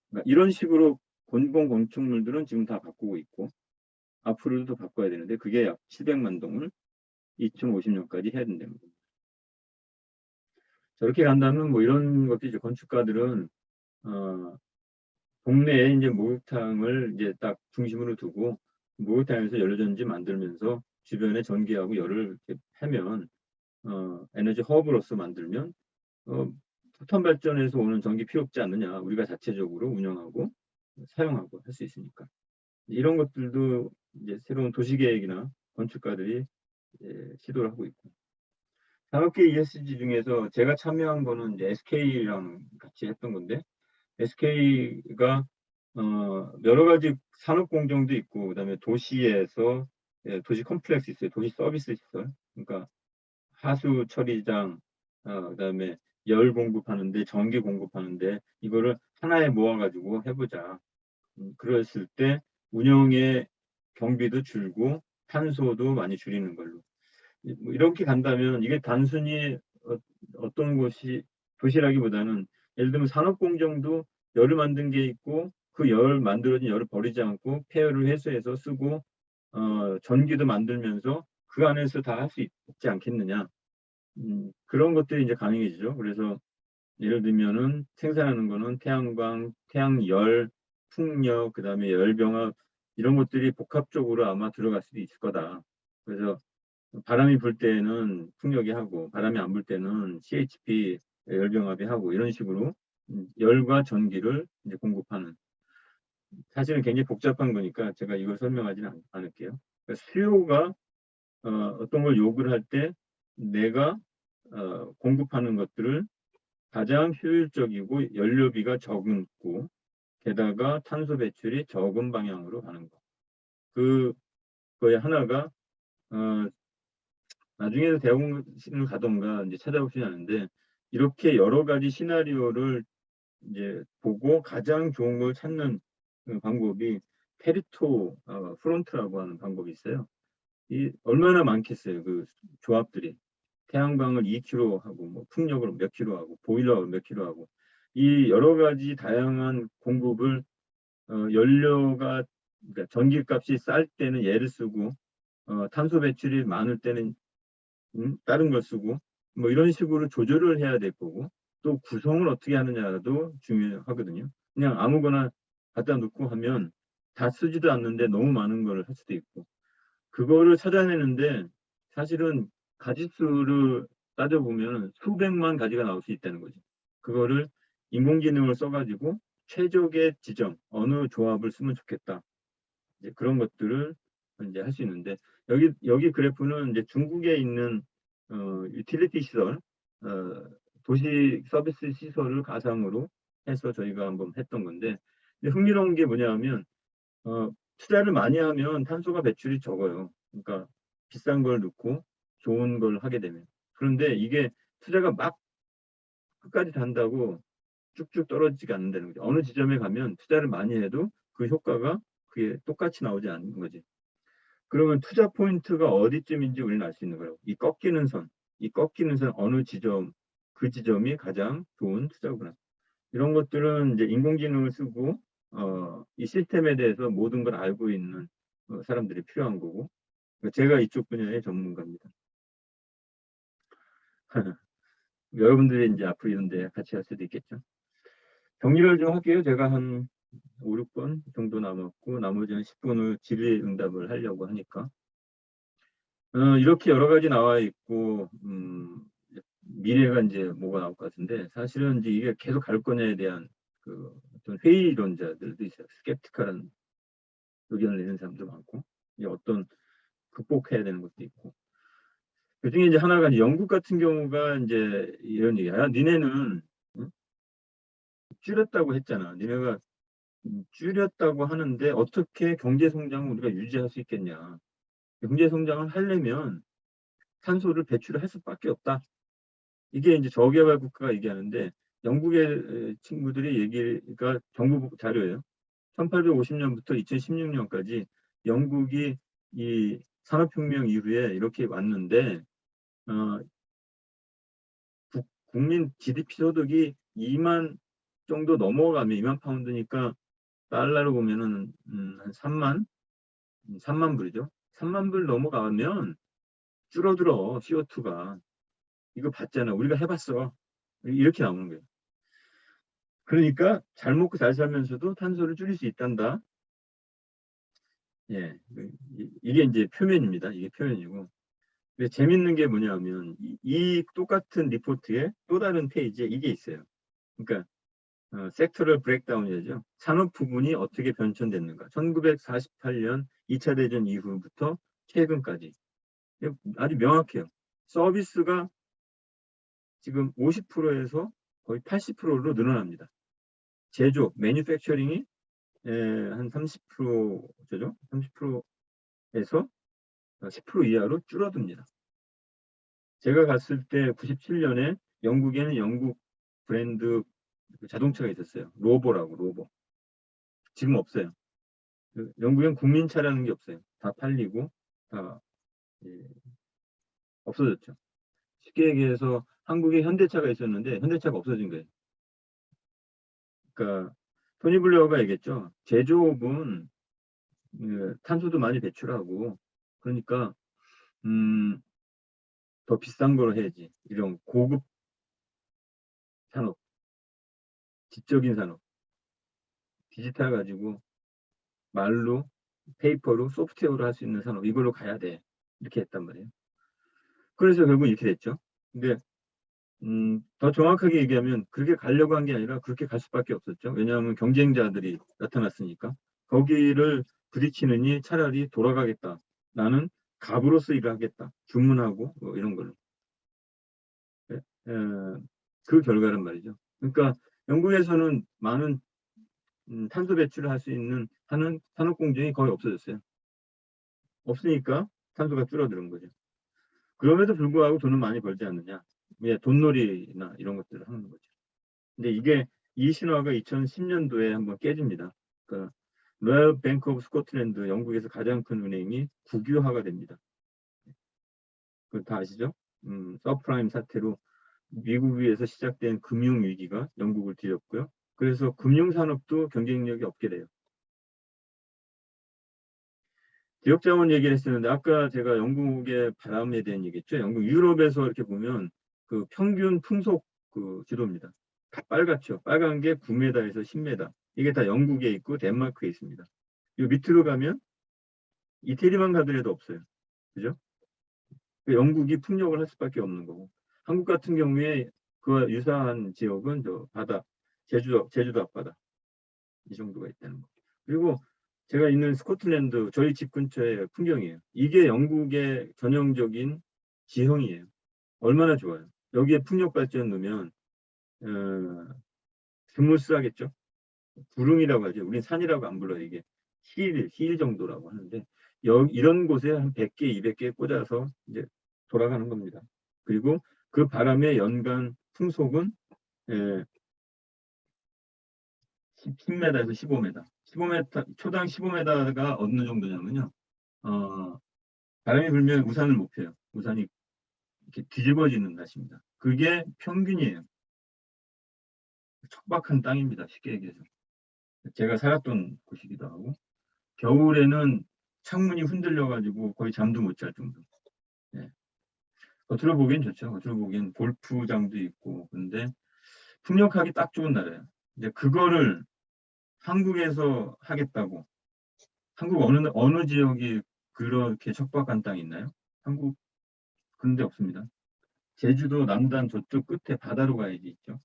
그러니까 이런 식으로 공공 건축물들은 지금 다 바꾸고 있고 앞으로도 바꿔야 되는데 그게 약 700만 동을 2050년까지 해야 된답니다. 저렇게 간다면 뭐 이런 것도 이제 건축가들은 동네에 이제 목욕탕을 이제 딱 중심으로 두고 목욕탕에서 연료전지 만들면서 주변에 전기하고 열을 이렇게 하면 에너지 허브로서 만들면 포탄 발전에서 오는 전기 필요 없지 않느냐. 우리가 자체적으로 운영하고 사용하고 할 수 있으니까. 이런 것들도 이제 새로운 도시계획이나 건축가들이 시도를 하고 있고. 산업계 ESG 중에서 제가 참여한 거는 이제 SK랑 같이 했던 건데 SK가 여러 가지 산업 공정도 있고 그다음에 도시에서 도시 컴플렉스 있어요. 도시 서비스 시설. 그러니까 하수 처리장, 그다음에 열 공급하는데 전기 공급하는데 이거를 하나에 모아가지고 해보자. 그랬을 때 운영의 경비도 줄고 탄소도 많이 줄이는 걸로. 뭐 이렇게 간다면 이게 단순히 어떤 곳이 도시라기보다는 예를 들면 산업공정도 열을 만든 게 있고 그 열 만들어진 열을 버리지 않고 폐열을 회수해서 쓰고 전기도 만들면서 그 안에서 다 할 수 있지 않겠느냐. 그런 것들이 이제 가능해지죠. 그래서 예를 들면은 생산하는 거는 태양광, 태양열, 풍력, 그다음에 열병합 이런 것들이 복합적으로 아마 들어갈 수도 있을 거다. 그래서 바람이 불 때는 풍력이 하고 바람이 안 불 때는 CHP 열병합이 하고 이런 식으로 열과 전기를 이제 공급하는 사실은 굉장히 복잡한 거니까 제가 이걸 설명하지는 않을게요. 그러니까 수요가 어떤 걸 요구를 할 때 내가 공급하는 것들을 가장 효율적이고 연료비가 적고 게다가 탄소 배출이 적은 방향으로 가는 거. 그거의 하나가 나중에 대학원을 가던가 이제 찾아보시면 아는데 이렇게 여러 가지 시나리오를 이제 보고 가장 좋은 걸 찾는 그 방법이 페리토 프론트라고 하는 방법이 있어요. 이 얼마나 많겠어요. 그 조합들이 태양광을 2kg 하고 뭐 풍력을 몇 킬로 하고 보일러를 몇 킬로 하고 이 여러 가지 다양한 공급을 연료가 그러니까 전기값이 쌀 때는 얘를 쓰고 탄소 배출이 많을 때는 다른 걸 쓰고 뭐 이런 식으로 조절을 해야 될 거고 또 구성을 어떻게 하느냐도 중요하거든요. 그냥 아무거나 갖다 놓고 하면 다 쓰지도 않는데 너무 많은 걸 할 수도 있고 그거를 찾아내는데 사실은 가짓수를 따져보면 수백만 가지가 나올 수 있다는 거죠. 그거를 인공지능을 써가지고 최적의 지점, 어느 조합을 쓰면 좋겠다. 이제 그런 것들을 이제 할 수 있는데 여기 그래프는 이제 중국에 있는 유틸리티 시설, 도시 서비스 시설을 가상으로 해서 저희가 한번 했던 건데 흥미로운 게 뭐냐면 투자를 많이 하면 탄소가 배출이 적어요. 그러니까 비싼 걸 넣고 좋은 걸 하게 되면 그런데 이게 투자가 막 끝까지 단다고 쭉쭉 떨어지지가 않는다는 거죠. 어느 지점에 가면 투자를 많이 해도 그 효과가 그게 똑같이 나오지 않는 거지. 그러면 투자 포인트가 어디쯤인지 우리는 알 수 있는 거라고. 이 꺾이는 선, 이 꺾이는 선 어느 지점, 그 지점이 가장 좋은 투자구나. 이런 것들은 이제 인공지능을 쓰고 이 시스템에 대해서 모든 걸 알고 있는 사람들이 필요한 거고. 제가 이쪽 분야의 전문가입니다. 여러분들이 이제 앞으로 이런 데 같이 할 수도 있겠죠. 정리를 좀 할게요. 제가 한 5, 6번 정도 남았고 나머지 한 10분을 질의응답을 하려고 하니까 이렇게 여러 가지 나와 있고 미래가 이제 뭐가 나올 것 같은데 사실은 이제 이게 계속 갈 거냐에 대한 그 어떤 회의론자들도 있어요. 스캡티컬한 의견을 내는 사람도 많고 이제 어떤 극복해야 되는 것도 있고 그 중에 이제 하나가 이제 영국 같은 경우가 이제 이런 얘기야. 니네는 응? 줄였다고 했잖아. 니네가 줄였다고 하는데 어떻게 경제 성장을 우리가 유지할 수 있겠냐. 경제 성장을 하려면 탄소를 배출할 수밖에 없다. 이게 이제 저개발 국가가 얘기하는데 영국의 친구들이 얘기가 정부 자료예요. 1850년부터 2016년까지 영국이 이 산업혁명 이후에 이렇게 왔는데 어, 국민 GDP 소득이 2만 정도 넘어가면 2만 파운드니까 달러로 보면은 한 3만 불이죠. 3만 불 넘어가면 줄어들어 CO2가. 이거 봤잖아. 우리가 해봤어. 이렇게 나오는 거예요. 그러니까 잘 먹고 잘 살면서도 탄소를 줄일 수 있단다. 예, 이게 이제 표면입니다. 이게 표면이고. 근데 재밌는 게 뭐냐면 이 똑같은 리포트에 또 다른 페이지에 이게 있어요. 그러니까 섹터럴 브레이크다운이죠. 산업 부분이 어떻게 변천됐는가. 1948년 2차 대전 이후부터 최근까지. 아주 명확해요. 서비스가 지금 50%에서 거의 80%로 늘어납니다. 제조업, 매뉴팩처링이 한 30%죠. 30%에서 10% 이하로 줄어듭니다. 제가 갔을 때 97년에 영국에는 영국 브랜드 자동차가 있었어요. 로보라고, 로보. 지금 없어요. 영국엔 국민차라는 게 없어요. 다 팔리고 다 없어졌죠. 쉽게 얘기해서 한국에 현대차가 있었는데 현대차가 없어진 거예요. 그러니까 토니 블레어가 얘기했죠. 제조업은 탄소도 많이 배출하고 그러니까 더 비싼 걸 해야지. 이런 고급 산업, 지적인 산업, 디지털 가지고 말로, 페이퍼로, 소프트웨어로 할 수 있는 산업 이걸로 가야 돼. 이렇게 했단 말이에요. 그래서 결국 이렇게 됐죠. 근데 더 정확하게 얘기하면 그렇게 가려고 한 게 아니라 그렇게 갈 수밖에 없었죠. 왜냐하면 경쟁자들이 나타났으니까. 거기를 부딪히느니 차라리 돌아가겠다. 나는 갑으로서 일을 하겠다. 주문하고 뭐 이런 걸로. 예, 그 결과란 말이죠. 그러니까 영국에서는 많은 탄소 배출을 할 수 있는 하는 산업 공정이 거의 없어졌어요. 없으니까 탄소가 줄어드는 거죠. 그럼에도 불구하고 돈은 많이 벌지 않느냐. 왜 돈놀이나 이런 것들을 하는 거죠. 근데 이게 이 신화가 2010년도에 한번 깨집니다. 그러니까 로얄 뱅크 오브 스코틀랜드 영국에서 가장 큰 은행이 국유화가 됩니다. 그 다 아시죠? 서프라임 사태로 미국 위에서 시작된 금융 위기가 영국을 뒤덮고요. 그래서 금융 산업도 경쟁력이 없게 돼요. 지역자원 얘기를 했었는데 아까 제가 영국의 바람에 대한 얘기했죠. 영국 유럽에서 이렇게 보면 그 평균 풍속 그 지도입니다. 다 빨갛죠. 빨간 게 9m에서 10m. 이게 다 영국에 있고 덴마크에 있습니다. 이 밑으로 가면 이태리만 가더라도 없어요. 그죠? 영국이 풍력을 할 수밖에 없는 거고. 한국 같은 경우에 그와 유사한 지역은 저 바다, 제주도 앞바다 이 정도가 있다는 거. 그리고 제가 있는 스코틀랜드 저희 집 근처의 풍경이에요. 이게 영국의 전형적인 지형이에요. 얼마나 좋아요. 여기에 풍력 발전 넣으면 스무스하겠죠. 구름이라고 하죠. 우린 산이라고 안 불러요. 이게 힐 정도라고 하는데 이런 곳에 한 100개, 200개 꽂아서 이제 돌아가는 겁니다. 그리고 그 바람의 연간 풍속은 10m에서 15m. 15m, 초당 15m가 어느 정도냐면요. 바람이 불면 우산을 못 펴요. 우산이 이렇게 뒤집어지는 날씨입니다. 그게 평균이에요. 척박한 땅입니다. 쉽게 얘기해서. 제가 살았던 곳이기도 하고, 겨울에는 창문이 흔들려가지고 거의 잠도 못 잘 정도. 예. 겉으로 보기엔 좋죠. 겉으로 보기엔 골프장도 있고, 근데 풍력하기 딱 좋은 나라예요. 이제 그거를 한국에서 하겠다고. 한국 어느 지역이 그렇게 척박한 땅이 있나요? 한국 그런 데 없습니다. 제주도 남단 저쪽 끝에 바다로 가야지 있죠.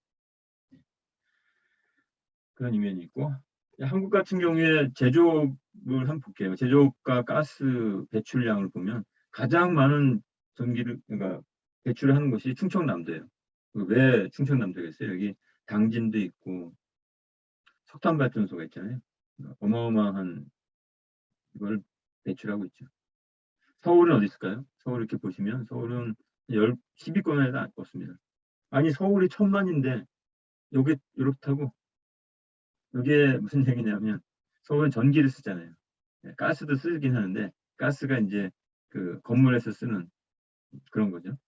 그런 이면이 있고, 한국 같은 경우에 제조업을 한번 볼게요. 제조업과 가스 배출량을 보면 가장 많은 전기를, 그러니까 배출을 하는 것이 충청남도예요. 왜 충청남도겠어요? 여기 당진도 있고 석탄 발전소가 있잖아요. 어마어마한 이걸 배출하고 있죠. 서울은 어디 있을까요? 서울 이렇게 보시면 서울은 10위권에도 안 꼽습니다. 아니 서울이 1000만인데 여기 이렇다고. 이게 무슨 얘기냐면 서울은 전기를 쓰잖아요. 가스도 쓰긴 하는데 가스가 이제 그 건물에서 쓰는 그런 거죠.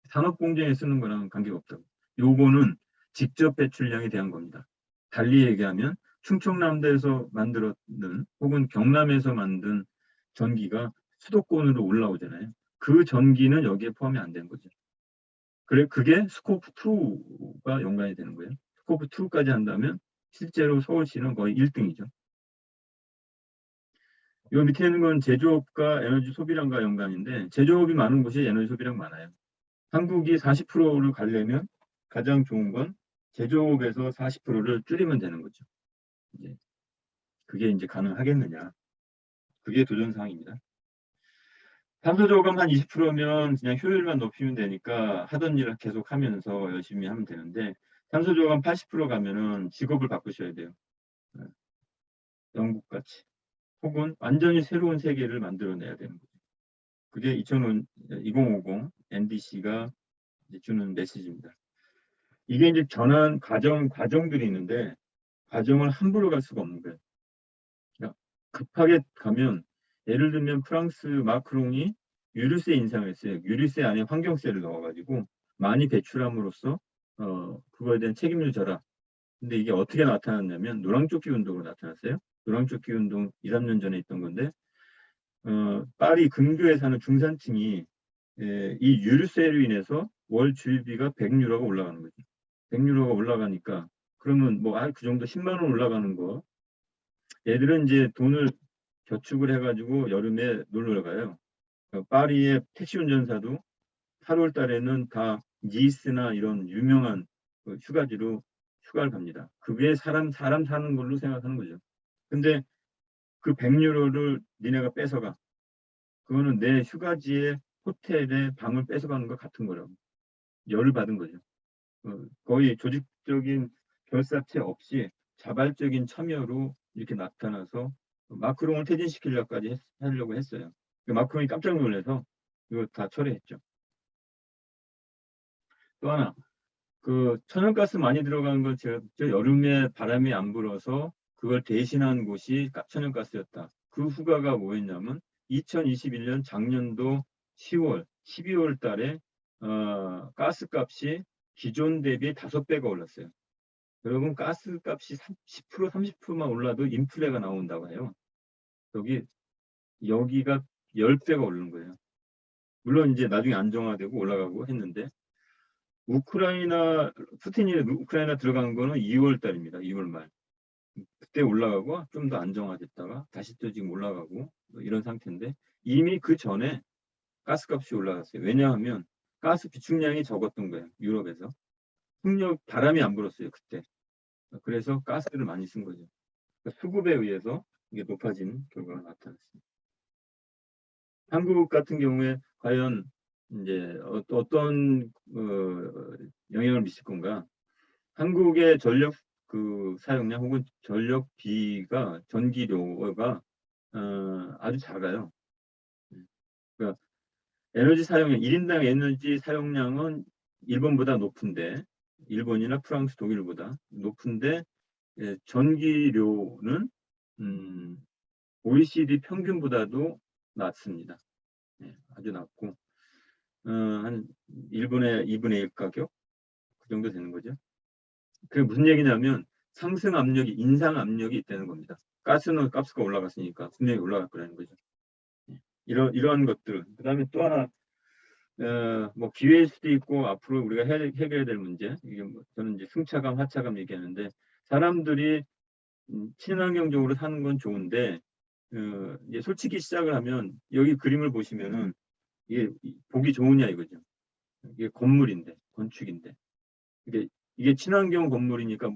산업 공장에 쓰는 거랑 관계가 없다고. 요거는 직접 배출량에 대한 겁니다. 달리 얘기하면 충청남도에서 만들었는 혹은 경남에서 만든 전기가 수도권으로 올라오잖아요. 그 전기는 여기에 포함이 안 된 거죠. 그래, 그게 스코프 2가 연관이 되는 거예요. 스코프 2까지 한다면 실제로 서울시는 거의 1등이죠. 이 밑에 있는 건 제조업과 에너지 소비량과 연관인데 제조업이 많은 곳이 에너지 소비량 많아요. 한국이 40%를 가려면 가장 좋은 건 제조업에서 40%를 줄이면 되는 거죠. 이제 그게 이제 가능하겠느냐. 그게 도전사항입니다. 탄소 저감 한 20%면 그냥 효율만 높이면 되니까 하던 일을 계속 하면서 열심히 하면 되는데 탄소 저감 80% 가면은 직업을 바꾸셔야 돼요. 영국같이. 혹은 완전히 새로운 세계를 만들어내야 되는 거죠. 그게 2050 NDC가 주는 메시지입니다. 이게 이제 전환 과정들이 있는데 과정을 함부로 갈 수가 없는 거예요. 그러니까 급하게 가면 예를 들면 프랑스 마크롱이 유류세 인상을 했어요. 유류세 안에 환경세를 넣어가지고 많이 배출함으로써 그거에 대한 책임을 져라. 근데 이게 어떻게 나타났냐면 노랑조끼 운동으로 나타났어요. 노랑조끼 운동 2, 3년 전에 있던 건데 파리 근교에 사는 중산층이 이 유류세로 인해서 월 주유비가 100유로가 올라가는 거죠. 100유로가 올라가니까 그러면 뭐 그 정도 10만 원 올라가는 거 얘들은 이제 돈을 저축을 해가지고 여름에 놀러 가요. 파리의 택시 운전사도 8월 달에는 다 니스나 이런 유명한 휴가지로 휴가를 갑니다. 그게 사람 사는 걸로 생각하는 거죠. 근데 그 100유로를 니네가 뺏어가. 그거는 내 휴가지에 호텔에 방을 뺏어가는 것 같은 거라고. 열을 받은 거죠. 거의 조직적인 결사체 없이 자발적인 참여로 이렇게 나타나서 마크롱을 퇴진시키려고까지 하려고 했어요. 마크롱이 깜짝 놀라서 이거 다 철회했죠. 또 하나, 그 천연가스 많이 들어가는 걸 제가 여름에 바람이 안 불어서 그걸 대신한 곳이 천연가스였다. 그 후가가 뭐였냐면 2021년 작년도 10월, 12월 달에 가스값이 기존 대비 5배가 올랐어요. 여러분 가스값이 10% 30%만 올라도 인플레가 나온다고 해요. 여기가 10배가 오르는 거예요. 물론 이제 나중에 안정화되고 올라가고 했는데 푸틴이 우크라이나 들어간 거는 2월 달입니다. 2월 말. 그때 올라가고 좀 더 안정화됐다가 다시 또 지금 올라가고 이런 상태인데 이미 그 전에 가스값이 올라갔어요. 왜냐하면 가스 비축량이 적었던 거예요. 유럽에서. 바람이 안 불었어요. 그때. 그래서 가스를 많이 쓴 거죠. 수급에 의해서 이게 높아진 결과가 나타났습니다. 한국 같은 경우에 과연 이제 어떤 영향을 미칠 건가? 한국의 전력 그 사용량 혹은 전력비가 전기료가 아주 작아요. 그러니까 에너지 사용량, 1인당 에너지 사용량은 일본보다 높은데, 일본이나 프랑스, 독일보다 높은데, 예, 전기료는 OECD 평균보다도 낮습니다. 예, 아주 낮고, 한 1분의 2분의 1 가격? 그 정도 되는 거죠. 그게 무슨 얘기냐면 상승 압력이, 인상 압력이 있다는 겁니다. 가스는 값가 올라갔으니까 분명히 올라갈 거라는 거죠. 예, 이런 것들. 그다음에 또 하나, 뭐 기회일 수도 있고 앞으로 우리가 해결해야 될 문제. 이게 뭐 저는 이제 승차감, 하차감 얘기하는데, 사람들이 친환경적으로 사는 건 좋은데, 이제 솔직히 시작을 하면 여기 그림을 보시면은 이게 보기 좋으냐 이거죠. 이게 건물인데, 건축인데, 이게 친환경 건물이니까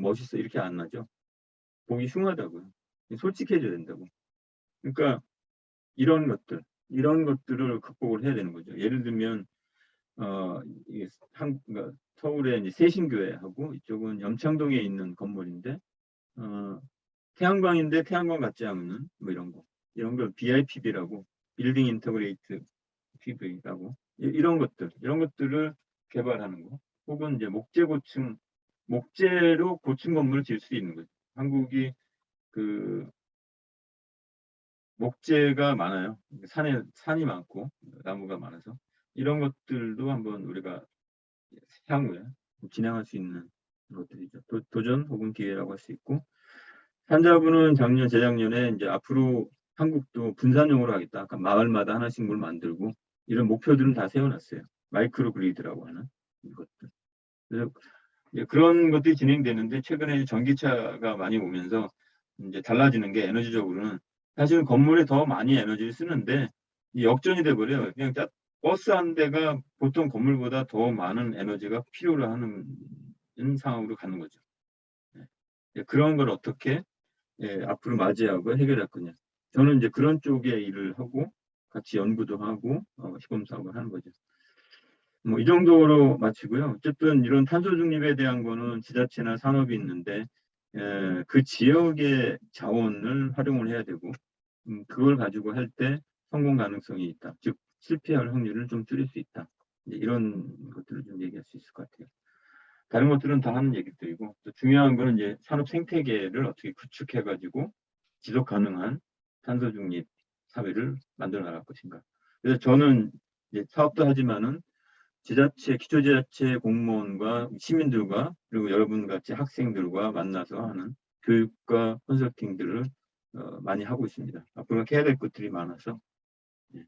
멋있어 이렇게 안 나죠. 보기 흉하다고요. 솔직해져야 된다고. 그러니까 이런 것들을 극복을 해야 되는 거죠. 예를 들면 이게 그러니까 서울에 이제 세신교회하고 이쪽은 염창동에 있는 건물인데, 태양광인데 태양광 같지 않은 뭐 이런 걸 BIPB라고, 빌딩 인터그레이트 PV라고, 이런 것들을 개발하는 거. 혹은 이제 목재로 고층 건물을 지을 수 있는 거죠. 한국이 그 목재가 많아요. 산이 많고 나무가 많아서 이런 것들도 한번 우리가 향후에 진행할 수 있는 것들이죠. 도전 혹은 기회라고 할 수 있고, 산자부는 재작년에 이제 앞으로 한국도 분산형으로 하겠다. 아까 마을마다 하나씩 뭘 만들고 이런 목표들은 다 세워놨어요. 마이크로 그리드라고 하는 것들. 그래서 이제 그런 것들이 진행되는데, 최근에 전기차가 많이 오면서 이제 달라지는 게, 에너지적으로는 사실은 건물에 더 많이 에너지를 쓰는데 이 역전이 돼 버려요. 그냥 버스 한 대가 보통 건물보다 더 많은 에너지가 필요로 하는 상황으로 가는 거죠. 예, 그런 걸 어떻게 앞으로 맞이하고 해결할 거냐. 저는 이제 그런 쪽의 일을 하고 같이 연구도 하고 시범 사업을 하는 거죠. 뭐 이 정도로 마치고요. 어쨌든 이런 탄소 중립에 대한 거는 지자체나 산업이 있는데, 그 지역의 자원을 활용을 해야 되고, 그걸 가지고 할 때 성공 가능성이 있다. 즉 실패할 확률을 좀 줄일 수 있다. 이런 것들을 좀 얘기할 수 있을 것 같아요. 다른 것들은 다 하는 얘기들이고, 또 중요한 거는 이제 산업 생태계를 어떻게 구축해가지고 지속 가능한 탄소 중립 사회를 만들어 나갈 것인가. 그래서 저는 이제 사업도 하지만은 지자체, 기초지자체 공무원과 시민들과 그리고 여러분 같이 학생들과 만나서 하는 교육과 컨설팅들을 많이 하고 있습니다. 앞으로 해야 될 것들이 많아서. 예.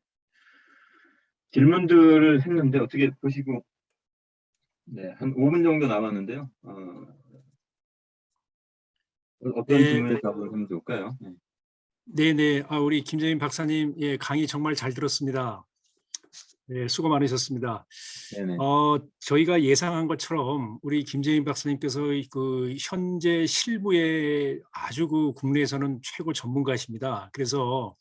질문들을 했는데 어떻게 보시고, 네, 한 5분 정도 남았는데요. 어떤 네, 질문에 답을 하면 좋을까요? 네. 네네. 우리 김재민 박사님, 예, 강의 정말 잘 들었습니다. 예, 수고 많으셨습니다. 네네. 저희가 예상한 것처럼 우리 김재민 박사님께서 그 현재 실무에 아주 그 국내에서는 최고 전문가십니다. 그래서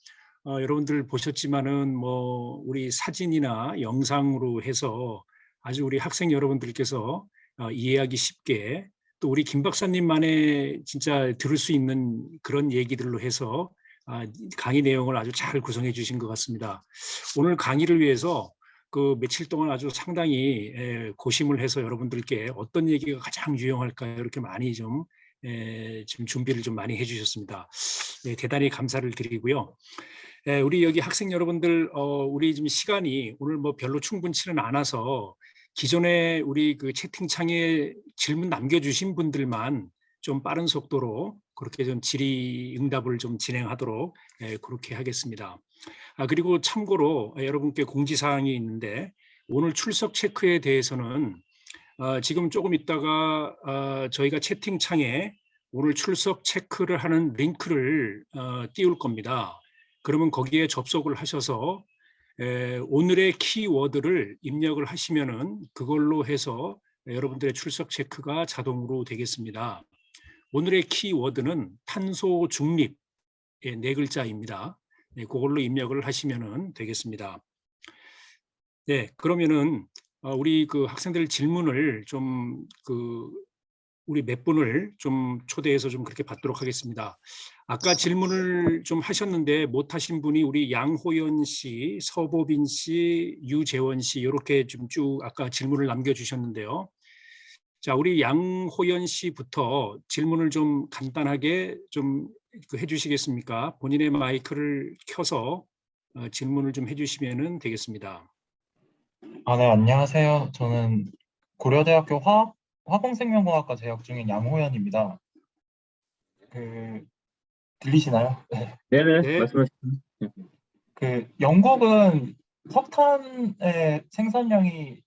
여러분들 보셨지만은 뭐 우리 사진이나 영상으로 해서 아주 우리 학생 여러분들께서 이해하기 쉽게, 또 우리 김 박사님만의 진짜 들을 수 있는 그런 얘기들로 해서 강의 내용을 아주 잘 구성해 주신 것 같습니다. 오늘 강의를 위해서 그 며칠 동안 아주 상당히 고심을 해서 여러분들께 어떤 얘기가 가장 유용할까요? 이렇게 많이 좀 지금 준비를 좀 많이 해주셨습니다. 대단히 감사를 드리고요. 우리 여기 학생 여러분들, 우리 지금 시간이 오늘 뭐 별로 충분치는 않아서 기존에 우리 그 채팅창에 질문 남겨주신 분들만 좀 빠른 속도로 그렇게 좀 질의응답을 좀 진행하도록 그렇게 하겠습니다. 그리고 참고로 여러분께 공지사항이 있는데, 오늘 출석 체크에 대해서는 지금 조금 있다가 저희가 채팅창에 오늘 출석 체크를 하는 링크를 띄울 겁니다. 그러면 거기에 접속을 하셔서 오늘의 키워드를 입력을 하시면은 그걸로 해서 여러분들의 출석 체크가 자동으로 되겠습니다. 오늘의 키워드는 탄소 중립, 네 글자입니다. 그걸로 입력을 하시면 되겠습니다. 네, 그러면은 우리 그 학생들 질문을 좀 우리 몇 분을 좀 초대해서 좀 그렇게 받도록 하겠습니다. 아까 질문을 좀 하셨는데 못 하신 분이 우리 양호연 씨, 서보빈 씨, 유재원 씨 이렇게 좀 쭉 아까 질문을 남겨주셨는데요. 자, 우리 양호연 씨부터 질문을 좀 간단하게 좀 해주시겠습니까? 본인의 마이크를 켜서 질문을 좀 해주시면 되겠습니다. 네, 안녕하세요. 저는 고려대학교 화공생명공학과 재학 중인 양호연입니다. 들리시나요? 네. 네네, 네. 말씀하십시오. 영국은 석탄의 생산량이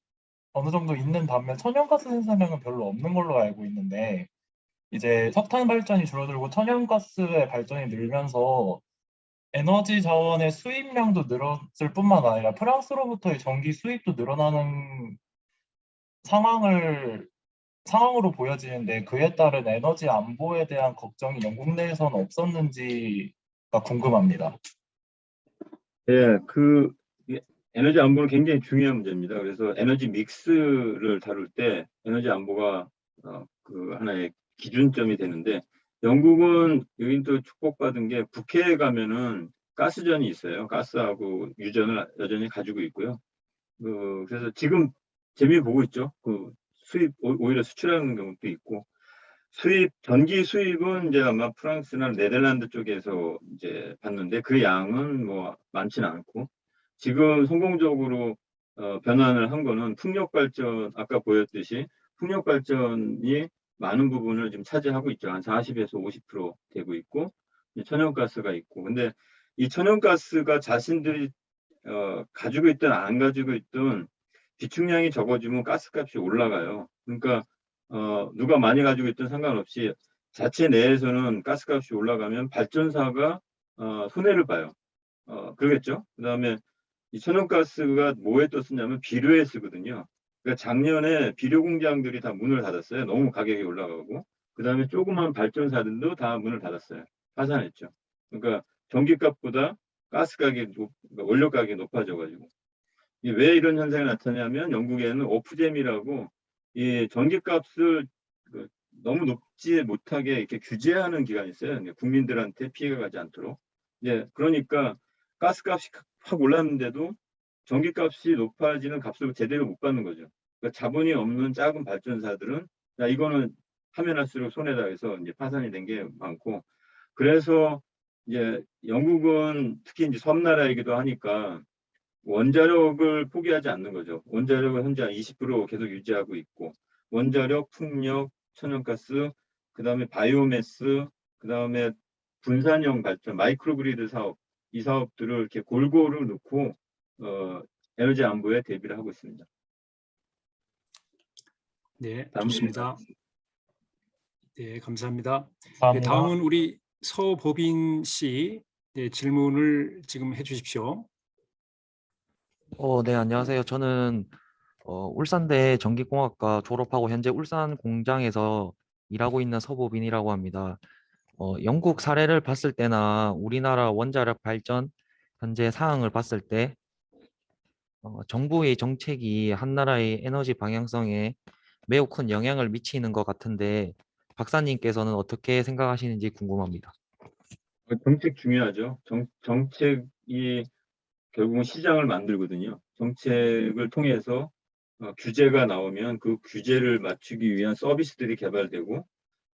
어느 정도 있는 반면 천연가스 생산량은 별로 없는 걸로 알고 있는데, 이제 석탄 발전이 줄어들고 천연가스의 발전이 늘면서 에너지 자원의 수입량도 늘었을 뿐만 아니라 프랑스로부터의 전기 수입도 늘어나는 상황으로 보여지는데, 그에 따른 에너지 안보에 대한 걱정이 영국 내에서는 없었는지가 궁금합니다. 예, 이 에너지 안보는 굉장히 중요한 문제입니다. 그래서 에너지 믹스를 다룰 때 에너지 안보가 그 하나의 기준점이 되는데, 영국은 여긴 또 축복받은 게 북해에 가면은 가스전이 있어요. 가스하고 유전을 여전히 가지고 있고요. 그래서 지금 재미 보고 있죠. 오히려 수출하는 경우도 있고, 전기 수입은 이제 아마 프랑스나 네덜란드 쪽에서 이제 받는데 그 양은 뭐 많지는 않고, 지금 성공적으로 변환을 한 거는 풍력 발전, 아까 보였듯이 풍력 발전이 많은 부분을 지금 차지하고 있죠. 한 40에서 50% 되고 있고, 천연가스가 있고. 근데 이 천연가스가 자신들이 가지고 있든 안 가지고 있든 비축량이 적어지면 가스값이 올라가요. 그러니까 누가 많이 가지고 있든 상관없이 자체 내에서는 가스값이 올라가면 발전사가 손해를 봐요. 그러겠죠. 그다음에 이 천연가스가 뭐에 또 쓰냐면 비료에 쓰거든요. 그러니까 작년에 비료 공장들이 다 문을 닫았어요. 너무 가격이 올라가고. 그다음에 조그만 발전사들도 다 문을 닫았어요. 파산했죠. 그러니까 전기값보다 가스 가격이 그러니까 원료 가격이 높아져가지고. 왜 이런 현상이 나타나냐면 영국에는 오프잼이라고 이 전기값을 너무 높지 못하게 이렇게 규제하는 기관이 있어요. 국민들한테 피해가 가지 않도록. 그러니까 가스값이 확 올랐는데도 전기값이 높아지는 값을 제대로 못 받는 거죠. 그러니까 자본이 없는 작은 발전사들은 야, 이거는 하면 할수록 손해다 해서 이제 파산이 된 게 많고, 그래서 이제 영국은 특히 이제 섬나라이기도 하니까 원자력을 포기하지 않는 거죠. 원자력을 현재 20% 계속 유지하고 있고, 원자력, 풍력, 천연가스, 그다음에 바이오매스, 그다음에 분산형 발전, 마이크로그리드 사업, 이 사업들을 이렇게 골고루 넣고 에너지 안보에 대비를 하고 있습니다. 네, 좋습니다. 네, 감사합니다. 감사합니다. 네, 다음은 우리 서보빈 씨 질문을 지금 해주십시오. 네, 안녕하세요. 저는 울산대 전기공학과 졸업하고 현재 울산 공장에서 일하고 있는 서보빈이라고 합니다. 영국 사례를 봤을 때나 우리나라 원자력 발전 현재 상황을 봤을 때 정부의 정책이 한 나라의 에너지 방향성에 매우 큰 영향을 미치는 것 같은데 박사님께서는 어떻게 생각하시는지 궁금합니다. 정책 중요하죠. 정책이 결국은 시장을 만들거든요. 정책을 통해서 규제가 나오면 그 규제를 맞추기 위한 서비스들이 개발되고,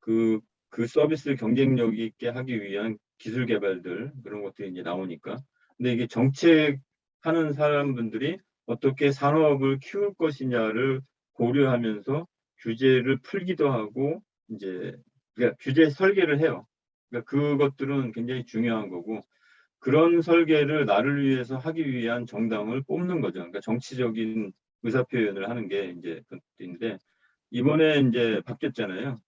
그 서비스를 경쟁력 있게 하기 위한 기술 개발들, 그런 것들이 이제 나오니까. 근데 이게 정책하는 사람분들이 어떻게 산업을 키울 것이냐를 고려하면서 규제를 풀기도 하고, 이제 그러니까 규제 설계를 해요. 그러니까 그것들은 굉장히 중요한 거고, 그런 설계를 나를 위해서 하기 위한 정당을 뽑는 거죠. 그러니까 정치적인 의사표현을 하는 게 이제 그인데, 이번에 이제 바뀌었잖아요.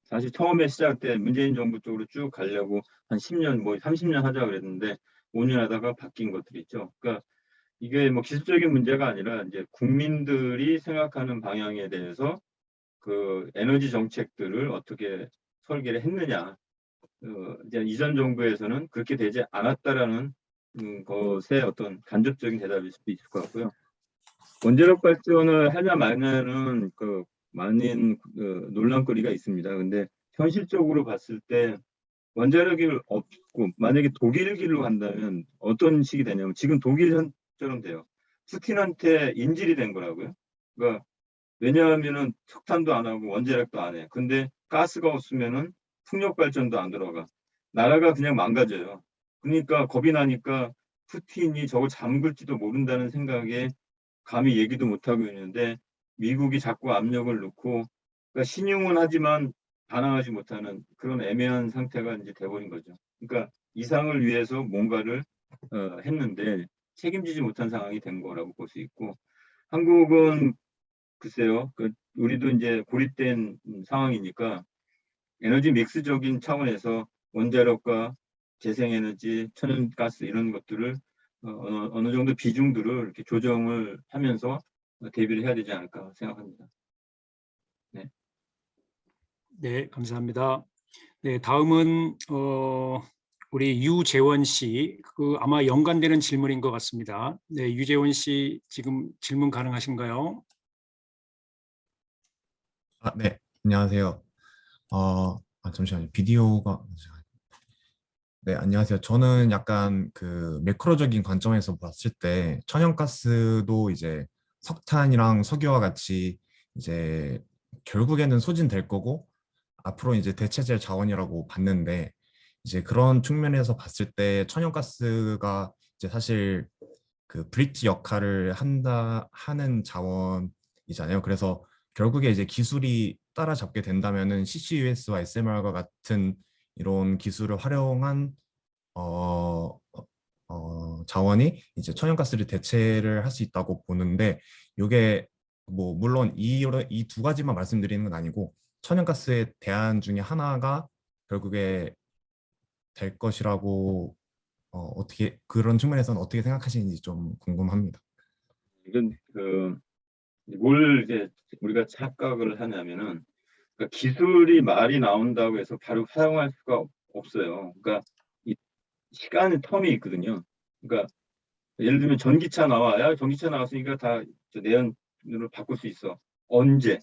사실 처음에 시작 때 문재인 정부 쪽으로 쭉 가려고 한 10년, 뭐 30년 하자 그랬는데 5년 하다가 바뀐 것들이 있죠. 그러니까 이게 뭐 기술적인 문제가 아니라 이제 국민들이 생각하는 방향에 대해서 그 에너지 정책들을 어떻게 설계를 했느냐. 이제 이전 정부에서는 그렇게 되지 않았다라는 것의 어떤 간접적인 대답일 수도 있을 것 같고요. 원자력 발전을 하냐 마냐는 많은 논란거리가 있습니다. 근데 현실적으로 봤을 때 원자력이 없고 만약에 독일기로 한다면 어떤 식이 되냐면 지금 독일처럼 돼요. 푸틴한테 인질이 된 거라고요. 그러니까 왜냐하면은 석탄도 안 하고 원자력도 안 해. 근데 가스가 없으면은 풍력 발전도 안 들어가. 나라가 그냥 망가져요. 그러니까 겁이 나니까 푸틴이 저걸 잠글지도 모른다는 생각에 감히 얘기도 못 하고 있는데 미국이 자꾸 압력을 넣고 그러니까 신용은 하지만 반항하지 못하는 그런 애매한 상태가 이제 돼버린 거죠. 그러니까 이상을 위해서 뭔가를 했는데 책임지지 못한 상황이 된 거라고 볼 수 있고 한국은 글쎄요, 우리도 이제 고립된 상황이니까 에너지 믹스적인 차원에서 원자력과 재생에너지, 천연가스 이런 것들을 어느 정도 비중들을 이렇게 조정을 하면서 대비를 해야 되지 않을까 생각합니다. 네. 네, 감사합니다. 네, 다음은 우리 유재원 씨, 아마 연관되는 질문인 것 같습니다. 네, 유재원 씨 지금 질문 가능하신가요? 네, 안녕하세요. 잠시만요. 비디오가. 네, 안녕하세요. 저는 약간 그 매크로적인 관점에서 봤을 때 천연가스도 이제 석탄이랑 석유와 같이 이제 결국에는 소진될 거고 앞으로 이제 대체될 자원이라고 봤는데 이제 그런 측면에서 봤을 때 천연가스가 이제 사실 그 브릿지 역할을 하는 자원이잖아요. 그래서 결국에 이제 기술이 따라잡게 된다면은 CCUS와 SMR과 같은 이런 기술을 활용한 자원이 이제 천연가스를 대체를 할 수 있다고 보는데 이게 뭐 물론 이 두 가지만 말씀드리는 건 아니고 천연가스의 대안 중에 하나가 결국에 될 것이라고 어떻게 그런 측면에서는 어떻게 생각하시는지 좀 궁금합니다. 이건 뭘 이제 우리가 착각을 하냐면은 그러니까 기술이 말이 나온다고 해서 바로 사용할 수가 없어요. 그러니까 이 시간의 텀이 있거든요. 그러니까 예를 들면 전기차 나와야 전기차 나왔으니까 다 내연으로 바꿀 수 있어. 언제?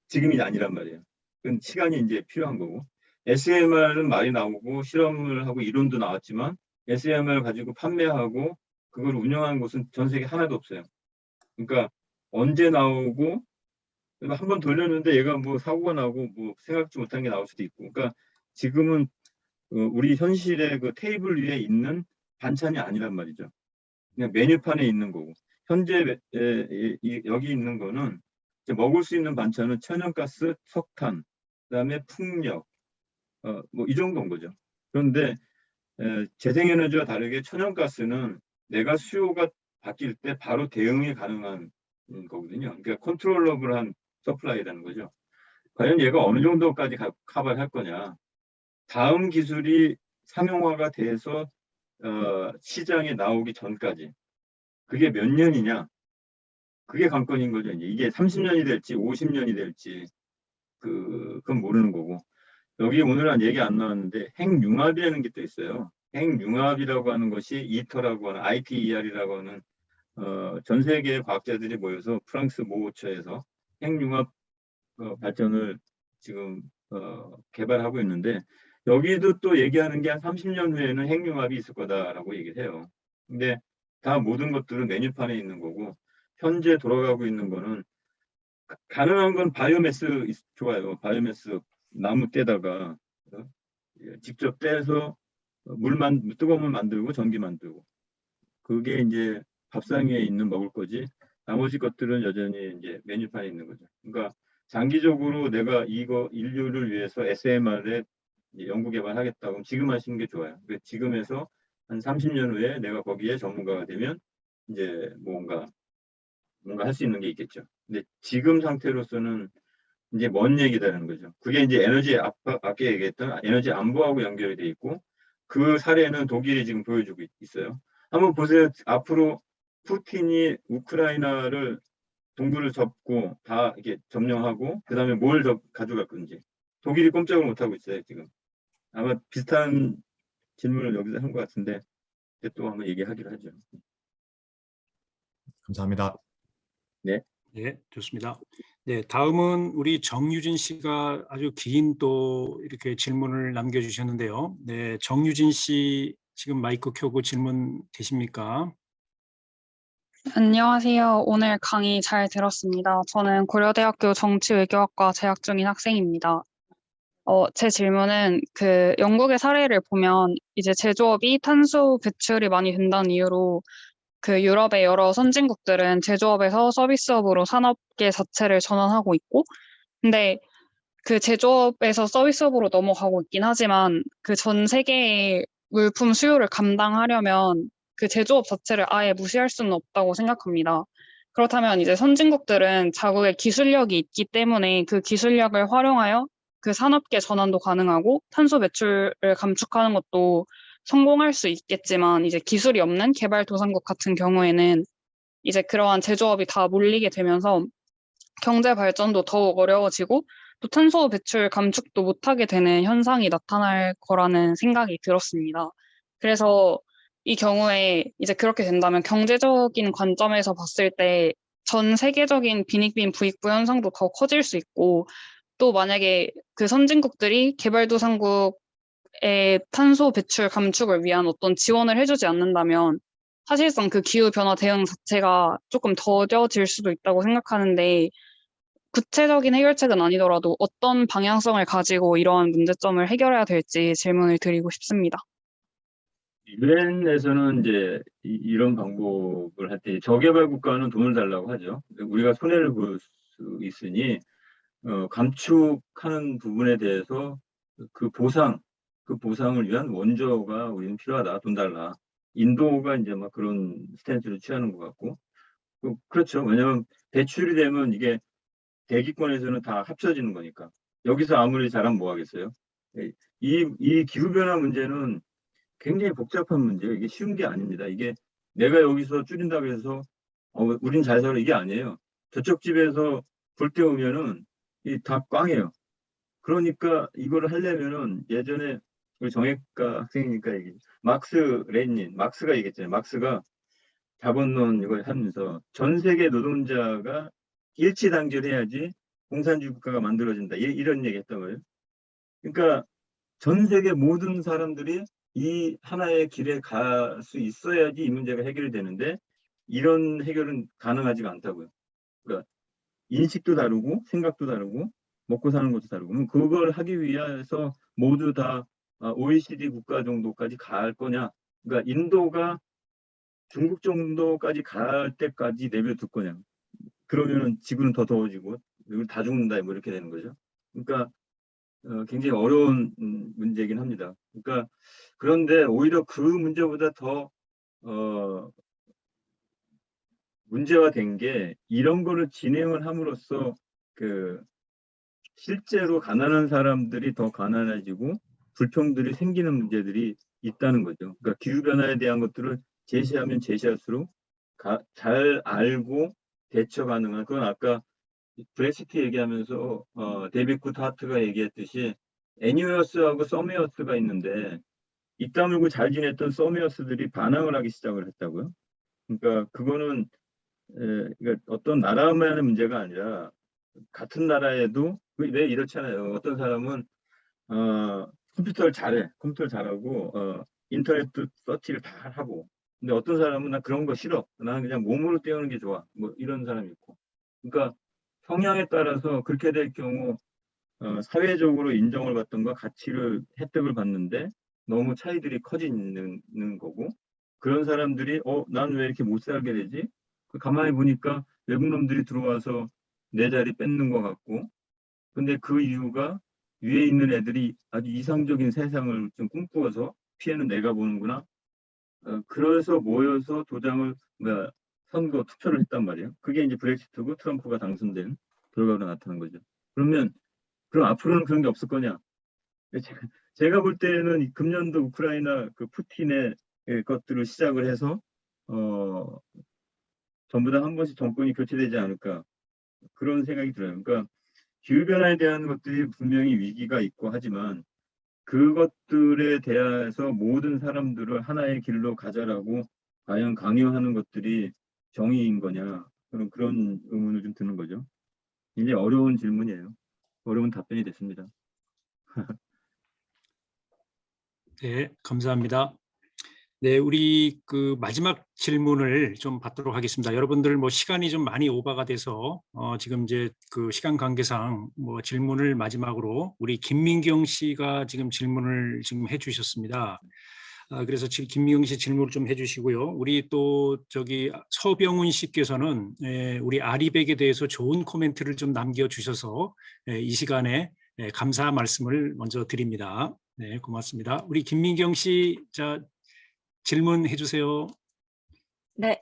지금이 아니란 말이에요. 그건 시간이 이제 필요한 거고. SMR은 말이 나오고 실험을 하고 이론도 나왔지만 SMR 가지고 판매하고 그걸 운영하는 곳은 전 세계 하나도 없어요. 그러니까 언제 나오고 한 번 돌렸는데 얘가 뭐 사고가 나고 뭐 생각지 못한 게 나올 수도 있고. 그러니까 지금은 우리 현실의 그 테이블 위에 있는 반찬이 아니란 말이죠. 그냥 메뉴판에 있는 거고. 현재 여기 있는 거는 이제 먹을 수 있는 반찬은 천연가스, 석탄, 그다음에 풍력, 뭐 이 정도인 거죠. 그런데 재생에너지와 다르게 천연가스는 내가 수요가 바뀔 때 바로 대응이 가능한 거거든요. 그러니까 컨트롤러블한 서플라이라는 거죠. 과연 얘가 어느 정도까지 커버를 할 거냐. 다음 기술이 상용화가 돼서 시장에 나오기 전까지 그게 몇 년이냐. 그게 관건인 거죠. 이게 30년이 될지 50년이 될지 그건 모르는 거고. 여기 오늘은 얘기 안 나왔는데 핵융합이라는 게 또 있어요. 핵융합이라고 하는 것이 이터라고 하는 ITER이라고 하는 전 세계의 과학자들이 모여서 프랑스 모호처에서 핵융합 발전을 지금 개발하고 있는데 여기도 또 얘기하는 게 한 30년 후에는 핵융합이 있을 거다라고 얘기를 해요. 근데 다 모든 것들은 메뉴판에 있는 거고 현재 돌아가고 있는 거는 가능한 건 바이오매스 좋아요. 바이오매스 나무 떼다가 직접 떼서 뜨거운 물 만들고 전기 만들고 그게 이제 밥상 위에 있는 먹을 거지 나머지 것들은 여전히 이제 메뉴판에 있는 거죠. 그러니까 장기적으로 내가 이거 인류를 위해서 SMR에 연구 개발하겠다 그럼 지금 하시는 게 좋아요. 그러니까 지금에서 한 30년 후에 내가 거기에 전문가가 되면 이제 뭔가 할 수 있는 게 있겠죠. 근데 지금 상태로서는 이제 먼 얘기다라는 거죠. 그게 이제 에너지 아까 얘기했던 에너지 안보하고 연결이 돼 있고 그 사례는 독일이 지금 보여주고 있어요. 한번 보세요. 앞으로 푸틴이 우크라이나를 동굴을 접고 다 이렇게 점령하고 그다음에 뭘 가져갈 건지 독일이 꼼짝을 못 하고 있어요 지금. 아마 비슷한 질문을 여기서 한 것 같은데 또 한번 얘기하기로 하죠. 감사합니다. 네. 네, 좋습니다. 네, 다음은 우리 정유진 씨가 아주 긴 또 이렇게 질문을 남겨주셨는데요. 네, 정유진 씨 지금 마이크 켜고 질문 되십니까? 안녕하세요. 오늘 강의 잘 들었습니다. 저는 고려대학교 정치외교학과 재학 중인 학생입니다. 제 질문은 영국의 사례를 보면 이제 제조업이 탄소 배출이 많이 된다는 이유로 유럽의 여러 선진국들은 제조업에서 서비스업으로 산업계 자체를 전환하고 있고, 근데 제조업에서 서비스업으로 넘어가고 있긴 하지만 전 세계의 물품 수요를 감당하려면 제조업 자체를 아예 무시할 수는 없다고 생각합니다. 그렇다면 이제 선진국들은 자국의 기술력이 있기 때문에 그 기술력을 활용하여 산업계 전환도 가능하고 탄소 배출을 감축하는 것도 성공할 수 있겠지만 이제 기술이 없는 개발도상국 같은 경우에는 이제 그러한 제조업이 다 몰리게 되면서 경제 발전도 더욱 어려워지고 또 탄소 배출 감축도 못하게 되는 현상이 나타날 거라는 생각이 들었습니다. 그래서 이 경우에 이제 그렇게 된다면 경제적인 관점에서 봤을 때 전 세계적인 빈익빈 부익부 현상도 더 커질 수 있고 또 만약에 선진국들이 개발도상국의 탄소 배출 감축을 위한 어떤 지원을 해주지 않는다면 사실상 기후변화 대응 자체가 조금 더뎌질 수도 있다고 생각하는데 구체적인 해결책은 아니더라도 어떤 방향성을 가지고 이러한 문제점을 해결해야 될지 질문을 드리고 싶습니다. 유엔에서는 이제 이런 방법을 할 때 저개발 국가는 돈을 달라고 하죠. 우리가 손해를 볼 수 있으니 감축하는 부분에 대해서 그 보상을 위한 원조가 우리는 필요하다. 돈 달라. 인도가 이제 막 그런 스탠스를 취하는 것 같고, 그렇죠. 왜냐하면 배출이 되면 이게 대기권에서는 다 합쳐지는 거니까. 여기서 아무리 잘하면 뭐 하겠어요? 이 기후변화 문제는 굉장히 복잡한 문제예요. 이게 쉬운 게 아닙니다. 이게 내가 여기서 줄인다고 해서 우린 잘 살아 이게 아니에요. 저쪽 집에서 불 때우면은 다 꽝이에요. 그러니까 이걸 하려면은 예전에 우리 정외과 학생이니까 얘기 마크스가 얘기했잖아요. 마크스가 자본론 이걸 하면서 전 세계 노동자가 일치단결해야지 공산주의 국가가 만들어진다. 이런 얘기 했단 말이에요. 그러니까 전 세계 모든 사람들이 이 하나의 길에 갈 수 있어야지 이 문제가 해결이 되는데 이런 해결은 가능하지가 않다고요. 그러니까 인식도 다르고 생각도 다르고 먹고 사는 것도 다르고 그걸 하기 위해서 모두 다 OECD 국가 정도까지 갈 거냐. 그러니까 인도가 중국 정도까지 갈 때까지 내버려둘 거냐. 그러면은 지구는 더 더워지고 우리 다 죽는다 뭐 이렇게 되는 거죠. 그러니까 굉장히 어려운 문제이긴 합니다. 그러니까 그런데 오히려 그 문제보다 더 문제가 된 게 이런 거를 진행을 함으로써 실제로 가난한 사람들이 더 가난해지고 불평들이 생기는 문제들이 있다는 거죠. 그러니까 기후변화에 대한 것들을 제시하면 제시할수록 잘 알고 대처 가능한 그건 아까 브렉시트 얘기하면서 데이비드 굿 하트가 얘기했듯이 애니어스하고 서메어스가 있는데 입 다물고 잘 지냈던 서메어스들이 반항을 하기 시작을 했다고요. 그러니까 그거는 그러니까 어떤 나라만의 문제가 아니라 같은 나라에도 왜 이렇잖아요. 어떤 사람은 컴퓨터를 잘하고 인터넷 서치를 다 하고 근데 어떤 사람은 나 그런 거 싫어. 나는 그냥 몸으로 때우는 게 좋아. 뭐 이런 사람이 있고. 그러니까 성향에 따라서 그렇게 될 경우 사회적으로 인정을 받던가 혜택을 받는데 너무 차이들이 커지는 거고 그런 사람들이 난 왜 이렇게 못 살게 되지? 가만히 보니까 외국 놈들이 들어와서 내 자리 뺏는 것 같고 근데 그 이유가 위에 있는 애들이 아주 이상적인 세상을 좀 꿈꾸어서 피해는 내가 보는구나. 그래서 모여서 선거 투표를 했단 말이에요. 그게 이제 브렉시트고 트럼프가 당선된 결과로 나타난 거죠. 그럼 앞으로는 그런 게 없을 거냐? 제가 볼 때는 금년도 우크라이나 푸틴의 것들을 시작을 해서 전부 다 한 번씩 정권이 교체되지 않을까 그런 생각이 들어요. 그러니까 기후변화에 대한 것들이 분명히 위기가 있고 하지만 그것들에 대해서 모든 사람들을 하나의 길로 가자라고 과연 강요하는 것들이 정의인 거냐 그런 의문을 좀 드는 거죠. 굉장히 어려운 질문이에요. 어려운 답변이 됐습니다. 네, 감사합니다. 네, 우리 그 마지막 질문을 좀 받도록 하겠습니다. 여러분들 뭐 시간이 좀 많이 오버가 돼서 지금 이제 그 시간 관계상 뭐 질문을 마지막으로 우리 김민경 씨가 지금 질문을 지금 해주셨습니다. 그래서 지금 김민경 씨 질문을 좀 해주시고요. 우리 또 저기 서병훈 씨께서는 우리 아리백에 대해서 좋은 코멘트를 좀 남겨주셔서 이 시간에 감사 말씀을 먼저 드립니다. 네, 고맙습니다. 우리 김민경 씨, 자, 질문해 주세요. 네,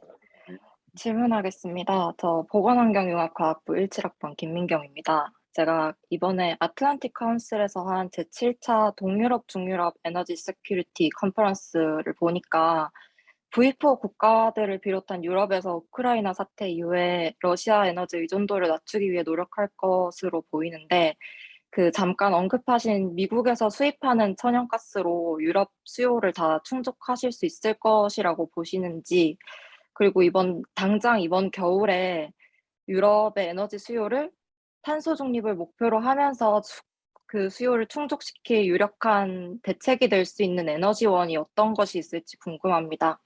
질문하겠습니다. 저 보건환경융합과학부 17학번 김민경입니다. 제가 이번에 아틀란틱 카운슬에서 한 제7차 동유럽 중유럽 에너지 세큐리티 컨퍼런스를 보니까 V4 국가들을 비롯한 유럽에서 우크라이나 사태 이후에 러시아 에너지 의존도를 낮추기 위해 노력할 것으로 보이는데 그 잠깐 언급하신 미국에서 수입하는 천연가스로 유럽 수요를 다 충족하실 수 있을 것이라고 보시는지, 그리고 당장 이번 겨울에 유럽의 에너지 수요를 탄소 중립을 목표로 하면서 그 수요를 충족시킬 유력한 대책이 될 수 있는 에너지원이 어떤 것이 있을지 궁금합니다.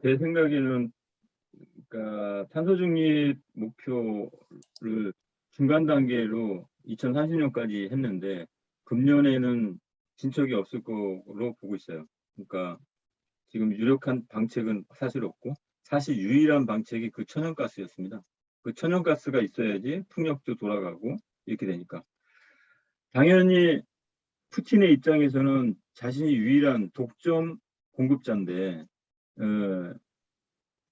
제 생각에는 그러니까 탄소 중립 목표를 중간 단계로 2030년까지 했는데 금년에는 진척이 없을 거로 보고 있어요. 그러니까 지금 유력한 방책은 사실 없고 사실 유일한 방책이 그 천연가스였습니다. 그 천연가스가 있어야지 풍력도 돌아가고 이렇게 되니까 당연히 푸틴의 입장에서는 자신이 유일한 독점 공급자인데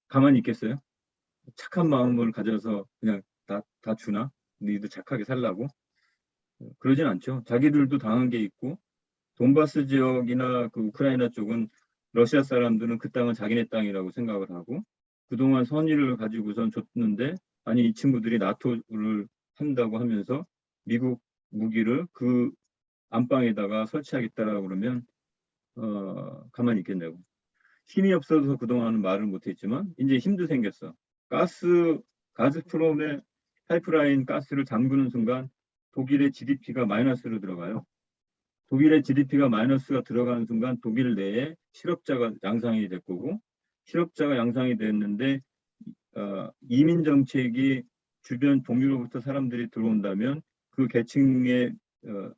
가만히 있겠어요? 착한 마음을 가져서 그냥 다 주나? 너희도 착하게 살라고? 그러진 않죠. 자기들도 당한 게 있고 돈바스 지역이나 그 우크라이나 쪽은 러시아 사람들은 그 땅은 자기네 땅이라고 생각을 하고 그동안 선의를 가지고선 줬는데 아니 이 친구들이 나토를 한다고 하면서 미국 무기를 그 안방에다가 설치하겠다라고 그러면 가만히 있겠냐고. 힘이 없어서 그동안은 말을 못했지만 이제 힘도 생겼어. 가스프롬의 파이프라인 가스를 잠그는 순간 독일의 GDP가 마이너스로 들어가요. 독일의 GDP가 마이너스가 들어가는 순간 독일 내에 실업자가 양상이 될 거고 실업자가 양상이 됐는데 이민 정책이 주변 동유로부터 사람들이 들어온다면 그 계층의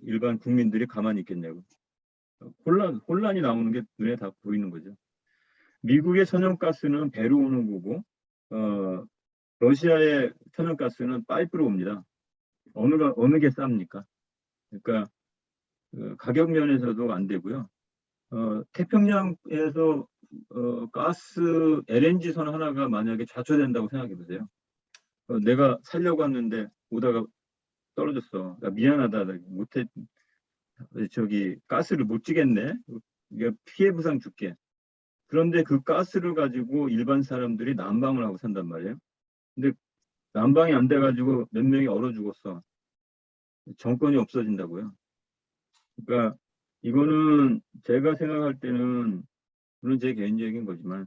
일반 국민들이 가만히 있겠냐고. 혼란이 나오는 게 눈에 다 보이는 거죠. 미국의 천연가스는 배로 오는 거고 러시아의 천연가스는 파이프로 옵니다. 어느 게 쌉니까? 그러니까 가격 면에서도 안 되고요. 태평양에서 가스 LNG 선 하나가 만약에 좌초된다고 생각해 보세요. 내가 살려고 왔는데 오다가 떨어졌어. 나 미안하다. 나 못해. 가스를 못 찌겠네. 피해 보상 줄게. 그런데 그 가스를 가지고 일반 사람들이 난방을 하고 산단 말이에요. 근데 난방이 안 돼가지고 몇 명이 얼어 죽었어. 정권이 없어진다고요. 그러니까 이거는 제가 생각할 때는 물론 제 개인적인 거지만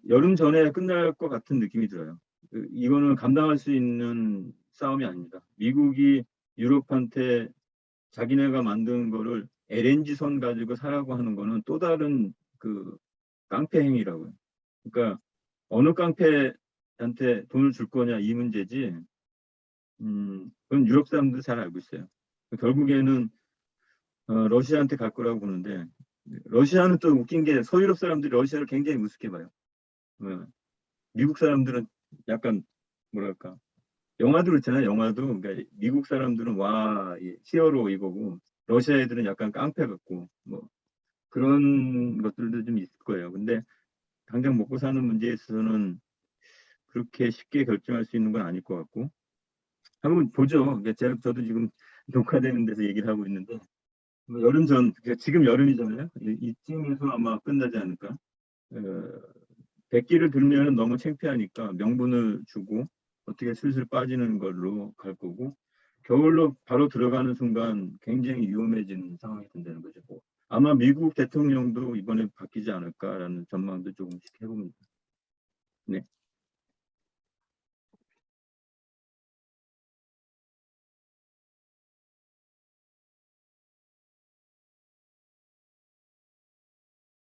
여름 전에 끝날 것 같은 느낌이 들어요. 이거는 감당할 수 있는 싸움이 아닙니다. 미국이 유럽한테 자기네가 만든 거를 LNG 선 가지고 사라고 하는 거는 또 다른 그 깡패 행위라고요. 그러니까 어느 깡패한테 돈을 줄 거냐 이 문제지. 그건 유럽 사람들 잘 알고 있어요. 결국에는 러시아한테 갈 거라고 보는데 러시아는 또 웃긴 게 서유럽 사람들이 러시아를 굉장히 우습게 봐요. 미국 사람들은 약간 뭐랄까 영화도 있잖아요. 영화도 그러니까 미국 사람들은 와 히어로 이거고 러시아 애들은 약간 깡패 같고 뭐 그런 것들도 좀 있을 거예요. 근데 당장 먹고 사는 문제에 있어서는 그렇게 쉽게 결정할 수 있는 건 아닐 것 같고 한번 보죠. 그러니까 저도 지금 녹화되는 데서 얘기를 하고 있는데 여름 전 그러니까 지금 여름이잖아요. 이쯤에서 아마 끝나지 않을까. 백기를 들면 너무 창피하니까 명분을 주고 어떻게 슬슬 빠지는 걸로 갈 거고 겨울로 바로 들어가는 순간 굉장히 위험해지는 상황이 된다는 거죠. 아마 미국 대통령도 이번에 바뀌지 않을까라는 전망도 조금씩 해봅니다. 네.